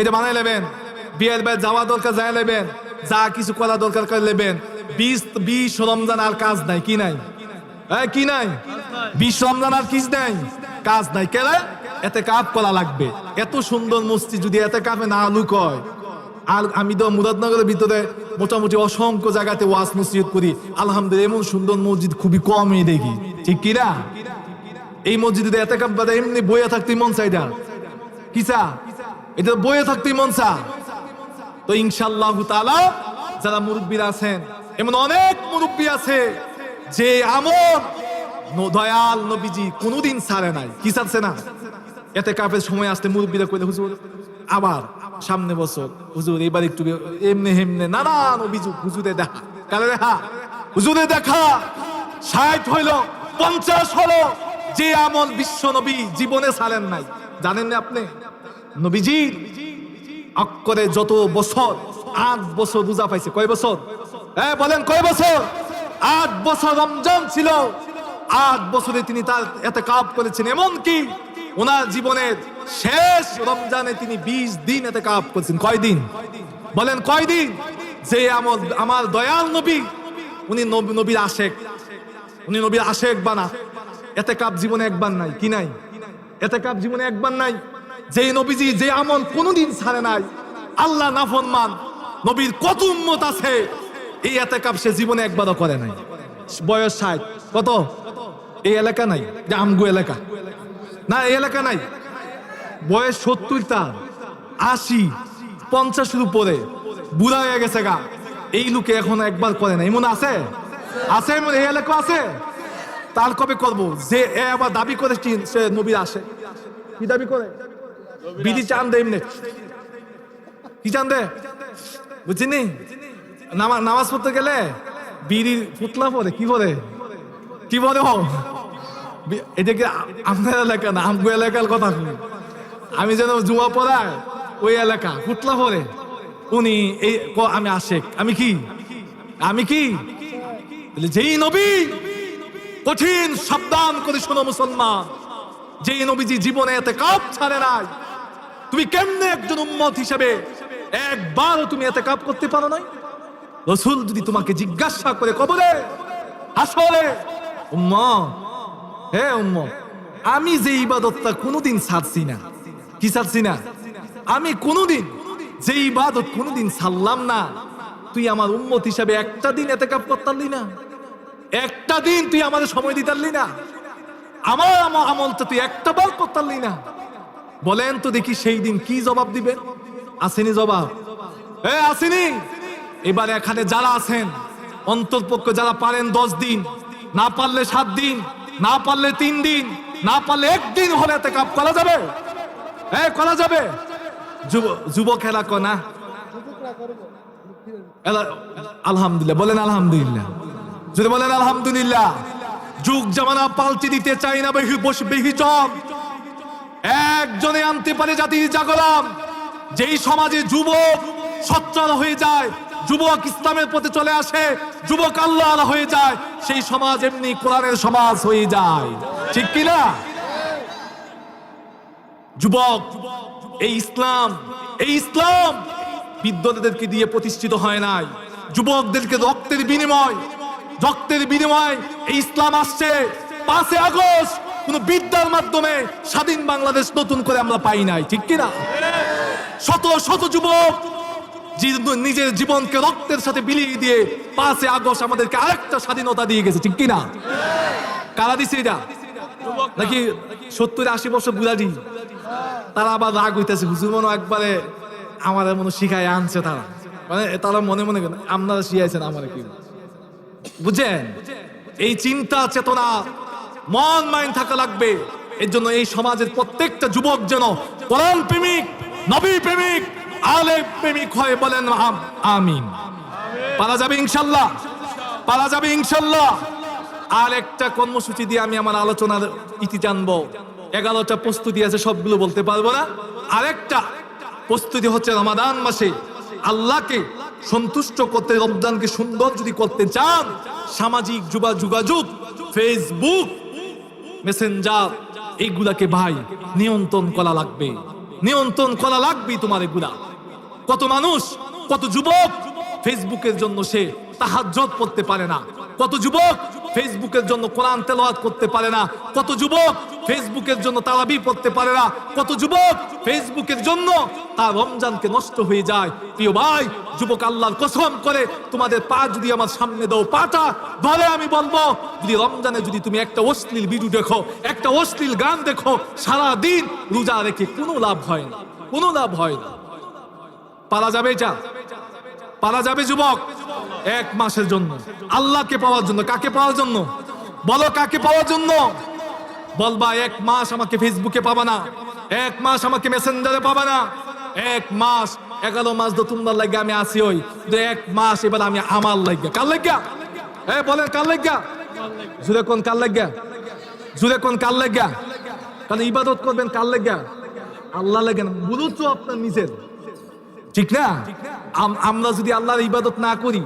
এটা বানাই লাইবেন, বিয়ার বাইর যাওয়া দরকার যাই লাইবেন, যা কিছু করা দরকার করে লাইবেন। 20 রমজান আর কাজ নাই, কি নাই? 20 রমজান আর কিস নাই, কাজ নাই। কেন? ইতিকাফ করা লাগবে। এত সুন্দর মসজিদ যদি ইতিকাফে না লুক হয়, আর আমি তো মুরাদনগরের ভিতরে মোটামুটি অসংখ্য জায়গাতে ওয়াজ মসজিদ করি, আলহামদুলিল্লাহ এমন সুন্দর মসজিদ খুবই কমই দেখি, ঠিক কিনা? এই মসজিদে ইতিকাফ বাদে এমনি বইয়া থাকতেই মন চাই না, কিসা এটা বইয়া থাকতেই মন চা। তো ইনশাআল্লাহ তাআলা যারা মুরব্বীরা আছেন, এমন অনেক মুরব্বী আছে যে আমল দয়াল নবীজি কোনোদিন ছাড়ে নাই। কি ছাড়ছে না? ইতিকাফের সময় আসতে মুরব্বীরা কইলে, হুজুর আবার সামনে বছর, হুজুর এবার একটু এমনে হেমনে নানান অভিযোগ, হুজুরে দেখা, কালে দেখা, হুজুরে দেখা 60 হইল 50 হলো, যে আমল বিশ্ব নবী জীবনে ছাড়েন নাই। জানেন না আপনি? নবীজি অক্ষরে যত বছর, 8 বছর রোজা পাইছে। কয় বছর? বলেন কয় বছর? 8 বছর রমজান ছিল, 8 বছরে তিনি তার ইতিকাফ করেছেন। এমনকি ওনার জীবনের শেষ রমজানে তিনি 20 দিন ইতিকাফ করেছেন। কয়দিন? বলেন কয়দিন? যে আমল আমার দয়াল নবী, উনি নবীর আশেক, উনি নবীর আশেক বানা। ইতিকাফ জীবনে একবার নাই। কি নাই? ইতিকাফ জীবনে একবার নাই। যে নবীজি যে আমল কোনোদিন ছাড়ে নাই। আল্লাহ নাফরমান নবীর কত উম্মত আছে, এই ইতিকাফ সে জীবনে একবারও করে নাই। বয়স 60, কত? এই এলাকা নাই, যে আমগো এলাকা না, এই এলাকা নাই। বয়স 70, তার 80, 50 উপরে, বুড়া হয়ে গেছে গা। এই লোকে এখন একবার করে না, এমন আছে? এমন এই এলাকা আছে? তার কবে করবো? যে আবার দাবি করে সে নবীর আসে। কি দাবি করে? বিধি চান দে, এমনি কি চান দে, বুঝছিনি? নামাজ পড়তে গেলে বিড়ি ফুটলা পরে কি বলে? এটা কি আপনার এলাকা না, আমগো এলাকার কথা। আমি যেন জুয়া পড়ায় ওই এলাকা ফুটলা পরে উনি এই আমি আশেক। আমি কি যেই নবী কঠিন সাবধান করে শোনো মুসলমান, যে নবীজি জীবনে ইতিকাফ ছাড়ে নাই, তুমি কেমনে একজন উম্মত হিসেবে একবারও তুমি ইতিকাফ করতে পারো নাই? রাসূল যদি তোমাকে জিজ্ঞাসা করে কবরে আসলে উম্মত, হে উম্মত, আমি যে ইবাদতটা কোনোদিন ছাড়ছি না, কি ছাড়ছি না, আমি কোনোদিন যে ইবাদত কোনোদিন ছাড়লাম না, তুই আমার উম্মত হিসাবে একটা দিন ইতিকাফ করতারলি না? একটা দিন তুই আমাদের সময় দিতারলি না? আমার আমলটা তুই একটা বার করতারলি না? বলেন তো দেখি সেই দিন কি জবাব দিবেন? আসেনি জবাব? আসেনি? এবার এখানে যারা আছেন অন্তরপক্ষে যারা পারেন 10 দিন, না পারলে 7 দিন, না পারলে 3 দিন, না পারলে 1 দিন হলে ইতিকাফ করা যাবে? করা যাবে? যুবকেরা কো না, আলহামদুলিল্লাহ বলেন, আলহামদুলিল্লাহ যদি বলেন আলহামদুলিল্লাহ। যুগ জামানা পাল্টে দিতে চাই না বেহিচক, একজনে আনতে পারে জাতির জাগরণ। যেই সমাজে যুবক সচ্ছল হয়ে যায়, যুবক ইসলামের পথে চলে আসে, যুবক আল্লাহ হয়ে যায়, সেই সমাজ এমনি কোরআনের সমাজ হয়ে যায়, ঠিক কিনা? যুবক, এই ইসলাম বিদ্যালয়দেরকে দিয়ে প্রতিষ্ঠিত হয় নাই, যুবকদেরকে রক্তের বিনিময় এই ইসলাম আসছে। 5 আগস্ট কোন বিদ্যার মাধ্যমে স্বাধীন বাংলাদেশ নতুন করে আমরা পাই নাই, ঠিক কিনা? শত শত যুবক নিজের জীবনকে রক্তের সাথে বিলিয়ে দিয়ে 5 আগস্ট আমাদেরকে আরেকটা স্বাধীনতা দিয়ে গেছে, ঠিক কিনা? কারা দিছে এটা? নাকি 70-80 বছর বুড়াডি? তারা আবার রাগ হইতেছে, হুজুর মনে একবারে আমাদের মনে শিখায় আনছে, তারা মানে তারা মনে মনে আপনারা শিখাইছেন আমার কি, বুঝছেন? এই চিন্তা চেতনা মন মাইন্ড থাকা লাগবে। এর জন্য এই সমাজের প্রত্যেকটা যুবক যেন কোরআন প্রেমিক, নবী প্রেমিক, আলেম প্রেমিক হয়, বলেন আমিন। পারা যাবে ইনশাল্লাহ, পারা যাবে ইনশাল্লাহ। আর একটা কর্মসূচি দিয়ে আমি আমার আলোচনার ইতি জানবো। 11টা প্রস্তুতি আছে, সবগুলো বলতে পারবো না। আরেকটা প্রস্তুতি হচ্ছে রমাদান মাসে আল্লাহকে সন্তুষ্ট করতে, রমজানকে সুন্দর যদি করতে চান, সামাজিক যোগাযোগ, ফেসবুক, মেসেঞ্জার, এইগুলাকে ভাই নিয়ন্ত্রণ করা লাগবে, নিয়ন্ত্রণ করা লাগবে তোমার এগুলা। কত মানুষ, কত যুবক ফেসবুকের জন্য সে তাহাজ্জুদ পড়তে পারে না, কত যুবক ফেসবুকের জন্য কোরআন তেলাওয়াত করতে পারে না, কত যুবক ফেসবুকের জন্য তারাবি পড়তে পারে না, কত যুবক ফেসবুকের জন্য তার রমজানকে নষ্ট হয়ে যায়। প্রিয় ভাই, যুবক, আল্লাহর কসম করে তোমাদের পা যদি আমার সামনে দাও, পাটা ধরে আমি বলবো, যদি রমজানে যদি তুমি একটা অশ্লীল ভিডিও দেখো, একটা অশ্লীল গান দেখো, সারা দিন রোজা রেখে কোনো লাভ হয় না, কোনো লাভ হয় না। পারা যাবে এটা? পারা যাবে যুবক? 1 মাসের জন্য আল্লাহকে পাওয়ার জন্য। কাকে পাওয়ার জন্য? বলো, কাকে পাওয়ার জন্য? বলবা 1 মাস আমাকে ফেসবুকে পাবা না, 1 মাস আমাকে মেসেঞ্জারে পাবা না, 1 মাস 11 মাস তো তোমার লাগে আমি আসি, ওই 1 মাস এবার আমি আমার লাগে। কার লাগা? বলেন কার লাগা? জুড়ে কোন কার লাগা? জুড়ে কোন কার লাগা? কারণ ইবাদত করবেন কার লাগা? আল্লাহ লাগে না, বুঝুন তো আপনার নিজের, ঠিক না? আমরা যদি আল্লাহর ইবাদত না করি,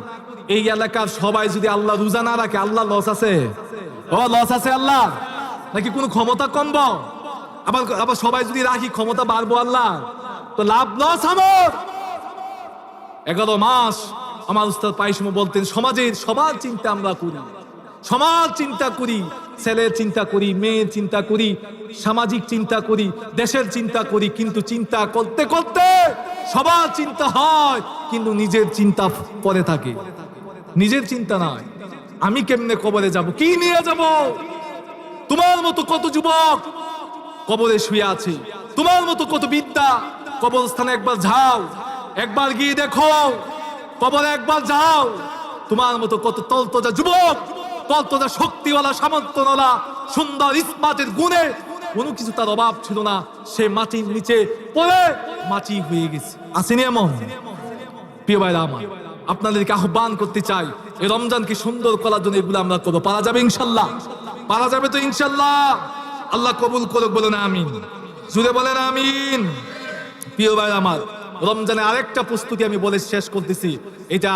এই এলাকার সবাই যদি আল্লাহ রোজা না রাখে, আল্লাহ লস আছে? লস আছে আল্লাহ? নাকি কোনো ক্ষমতা কমব? আবার সবাই যদি রাখি ক্ষমতা বাড়বো আল্লাহ? তো লাভ লস আমার। 11 মাস আমার উস্তাদ পাইসমো বলতেন, সমাজের সবার চিন্তা আমরা করি, সমাজ চিন্তা করি, ছেলের চিন্তা করি, মেয়ের চিন্তা করি, সামাজিক চিন্তা করি, দেশের চিন্তা করি, কিন্তু চিন্তা করতে করতে সবার চিন্তা হয়, কিন্তু নিজের চিন্তা পরে থাকে। নিজের চিন্তা নাই, আমি কেমনে কবরে যাব, কি নিয়ে যাব? তোমার মতো কত যুবক কবরে শুয়ে আছে, তোমার মতো কত বিদ্যা। কবরস্থানে একবার যাও, একবার গিয়ে দেখো, কবরে একবার যাও। তোমার মতো কত তলতজা যুবক, তলতজা শক্তিওয়ালা, সামর্থ্যওয়ালা, সুন্দর ইসমাতের গুণে কোনো কিছু তার অভাব ছিল না, সে মাটির নিচে পড়ে মাটি হয়ে গেছে। আসেনি এমন? প্রিয় ভাইরা আমার, আপনাদেরকে আহ্বান করতে চাই, এই রমজানকে সুন্দর করার জন্য এগুলো আমরা করবো। পারা যাবে ইনশাল্লাহ? পারা যাবে তো ইনশাল্লাহ? আল্লাহ কবুল করুক, বলেন আমিন, জুড়ে বলেন আমিন। প্রিয় ভাইরা আমার, রমজানে আরেকটা প্রস্তুতি আমি বলে শেষ করতেছি। এটা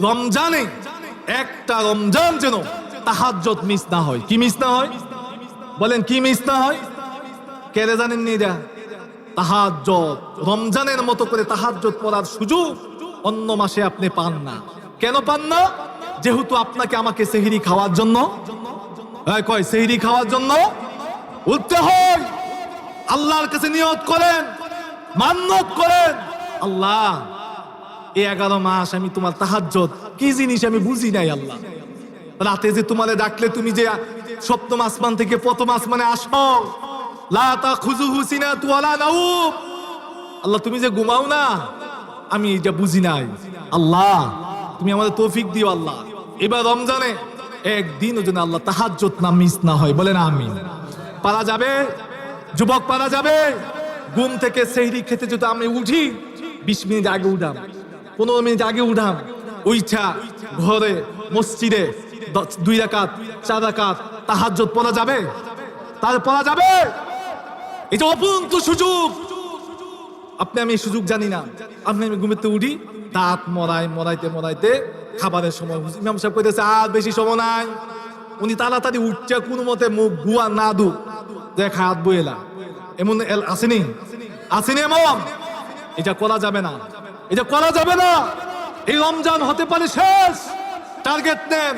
রমজানে একটা রমজান যেন তাহাজ্জুদ মিস না হয়। কি মিস না হয়? বলেন কি মিস না হয়? কেড়ে জানেননি এটা? তাহাজ্জুদ, রমজানের মতো করে তাহাজ্জুদ পড়ার সুযোগ অন্য মাসে আপনি পান না। কেন পান না? যেহেতু আপনাকে আমাকে সেহরি খাওয়ার জন্য, কয় সেহরি খাওয়ার জন্য উঠতে হয়। আল্লাহর কাছে নিয়ত করেন, মান্নত করেন, আল্লাহ এই 11 মাস আমি তোমার তাহাজ্জুদ কি জিনিস আমি বুঝি নাই। আল্লাহ রাতে যে তোমারে ডাকলে তুমি যে সপ্তম আসমান থেকে প্রথম আসমানে আসো, লা তাখুযুহু সিনাতু ওয়ালা নাওম, আল্লাহ তুমি যে ঘুমাও না, আমি এটা বুঝি নাই। আল্লাহ তুমি আমাদের তৌফিক দিও। আল্লাহ এবার রমজানে একদিনও যেন আল্লাহ তাহাজ্জুদ না মিস না হয়, বলেন আমিন। পারা যাবে যুবক, পারা যাবে? ঘুম থেকে সেহরি খেতে যদি আমি উঠি 20 মিনিট আগে উঠাম, 15 মিনিট আগে উঠাম, উইঠা ঘরে মসজিদে 2 রাকাত 4 রাকাত তাহাজ্জুদ পড়া যাবে? তার পড়া যাবে? এটা অপরন্ত সুযোগ। আপনি আমি এই সুযোগ জানি না। আপনি আমি ঘুমেতে উঠি, দাঁত মরাইতে খাবারের সময় ইমাম সাহেব কইতেছে আর বেশি সময় নাই। উনি তাড়াতাড়ি উঠছে কোনো মতে মুখ ধোয়া না ধু দেখা হাত বইলা, এমন আসেনি এমন। এটা করা যাবে না, এটা করা যাবে না। এই রমজান হতে পারে শেষ। টার্গেট নেন,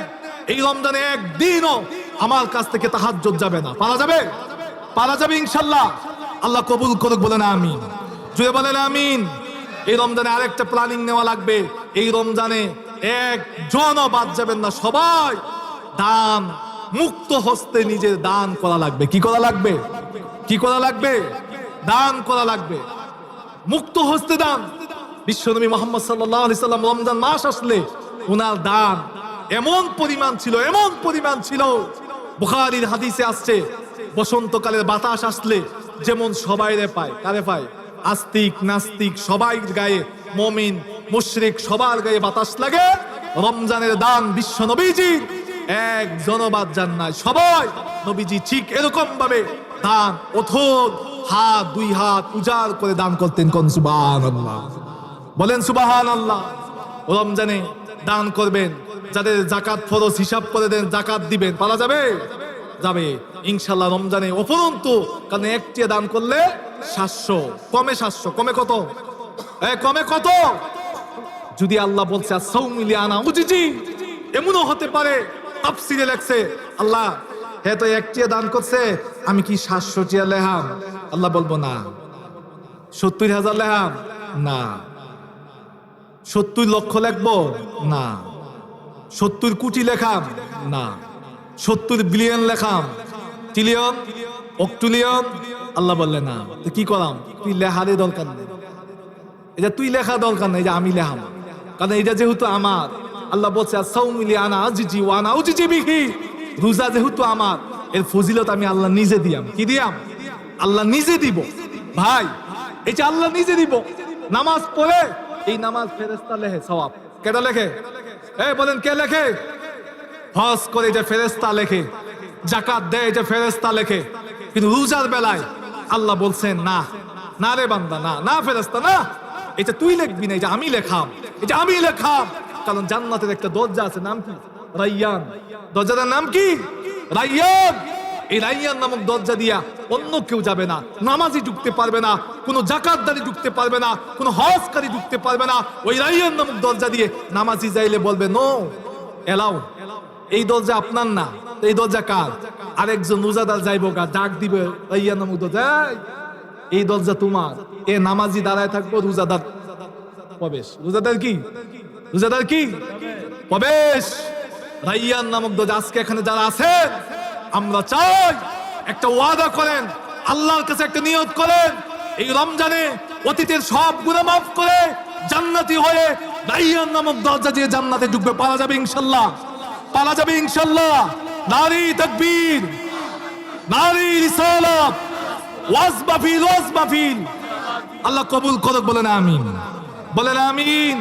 এই রমজানে একদিনও আমার কাছ থেকে তাহাজ্জুদ যাবে না। পারা যাবে? পারা যাবে ইনশাল্লাহ। আল্লাহ কবুল করুক, বলেন আমিন। জুড়ে বলেন আমিন। এই রমজানে আরেকটা প্ল্যানিং নেওয়া লাগবে। এই রমজানে একজনও বাদ যাবেন না, সবাই দান মুক্ত হস্তে নিজের দান করা লাগবে। কি করা লাগবে? কি করা লাগবে? দান করা লাগবে, মুক্ত হস্তে দান। বিশ্বনবী মুহাম্মদ সাল্লাল্লাহু আলাইহি সাল্লাম রমজান মাস আসলে ওনার দান এমন পরিমাণ ছিল, বুখারীর হাদিসে আসছে বসন্তকালের বাতাস আসলে যেমন সবাইরে পায়, কারে পায়? আস্তিক নাস্তিক সবাই গায়ে, মুমিন মুশরিক সবার গায়ে বাতাস লাগে। রমজানের দান বিশ্ব নবীজি একজনও বাদ যান নাই, সবাই নবীজি ঠিক এরকম ভাবে দান অথর হাত 2 হাত উজাড় করে দান করতেন। কোন সুবহানাল্লাহ, বলেন সুবহানাল্লাহ। রমজানে দান করবেন, যাদের জাকাত ফরজ হিসাব করে দেন, জাকাত দিবেন। পারা যাবে? যাবে ইনশাল্লাহ রমজানে। অপরন্তু কারণ একটি দান করলে 700 কমে 700 কমে কত? কমে কত? যদি আল্লাহ বলছে আস-সাওমু লিআনা উজিজি, এমনও হতে পারে তাফসীরে লেখছে আল্লাহ হ্যাঁ তো একটি দান করছে, আমি কি 700 টিয়া লেহাম? আল্লাহ বলবো না। 70,000 লেহাম? না। 70 লক্ষ লেখবো? না। 70 কোটি লেখাম? না। 70 বিলিয়ন লেখাম? ট্রিলিয়ন? অক্ট্রিলিয়ন? আল্লাহ বললে না। তো কি করাম? তুই লেহারে দরকার নেই, এটা তুই লেখা দরকার নেই, এটা আমি লেহাম। কারণ এটা যেহেতু আমার, আল্লাহ বলছে আস-সাওমু লিআনা আজিজি ওয়া আনা উজিজি বিহি, রোজা যেহেতু আমার, এর ফজিলত আমি আল্লাহ নিজে দিয়াম। কি দিয়াম? আল্লাহ নিজে দিব। ভাই এটা আল্লাহ নিজে দিব। নামাজ পড়ে এই নামাজ ফেরেশতা লেখে সওয়াব। কেডা লেখে? বলেন কে লেখে? হজ করে যে ফেরেশতা লেখে, যাকাত দেয় যে ফেরেশতা লেখে। কিন্তু রোজার বেলায় আল্লাহ বলছেন না, না রে বান্দা, না না ফেরেশতা না, এটা তুই লিখবি না, এটা আমি লেখাম, এটা আমি লেখাম। কারণ জান্নাতের একটা দরজা আছে, নাম কি? রাইয়ান। দরজাটার নাম কি? রাইয়ান। এই রাইয়ান নামক দরজা দিয়া অন্য কেউ যাবে না। নামাজি ঢুকতে পারবে না, কোনো যাকাতদারি ঢুকতে পারবে না, কোনো হজকারী ঢুকতে পারবে না। ওই রাইয়ান নামক দরজা দিয়ে নামাজি যাইলে বলবে নো এলাও, এই দরজা আপনার না, এই দরজা কার? আরেকজন রোজাদার যাইব গা, ডাক দিবে রাইয়ান নামক দরজা, এই দরজা তোমার। এ নামাজি দাঁড়ায় থাকবো, রোজাদার প্রবেশ। রোজাদার কি? রোজাদার কি? প্রবেশ। রাইয়ান নামক দরজা। আজকে এখানে যারা আছেন, আমরা চাই একটা ওয়াদা করেন, আল্লাহর কাছে একটা নিয়ত করেন, এই রমজানে অতীতের সব গুনাহ মাফ করে জান্নাতি হয়ে রাইয়ান নামক দরজা দিয়ে জান্নাতে ঢুকবে। পারা যাবে ইনশাআল্লাহ? পারা যাবে ইনশাআল্লাহ? নারী তাকবীর, নারী রিসালাত, ওয়াজ মাহফিল, ওয়াজ মাহফিল। আল্লাহ কবুল করুক, বলেন আমিন, বলেন আমিন।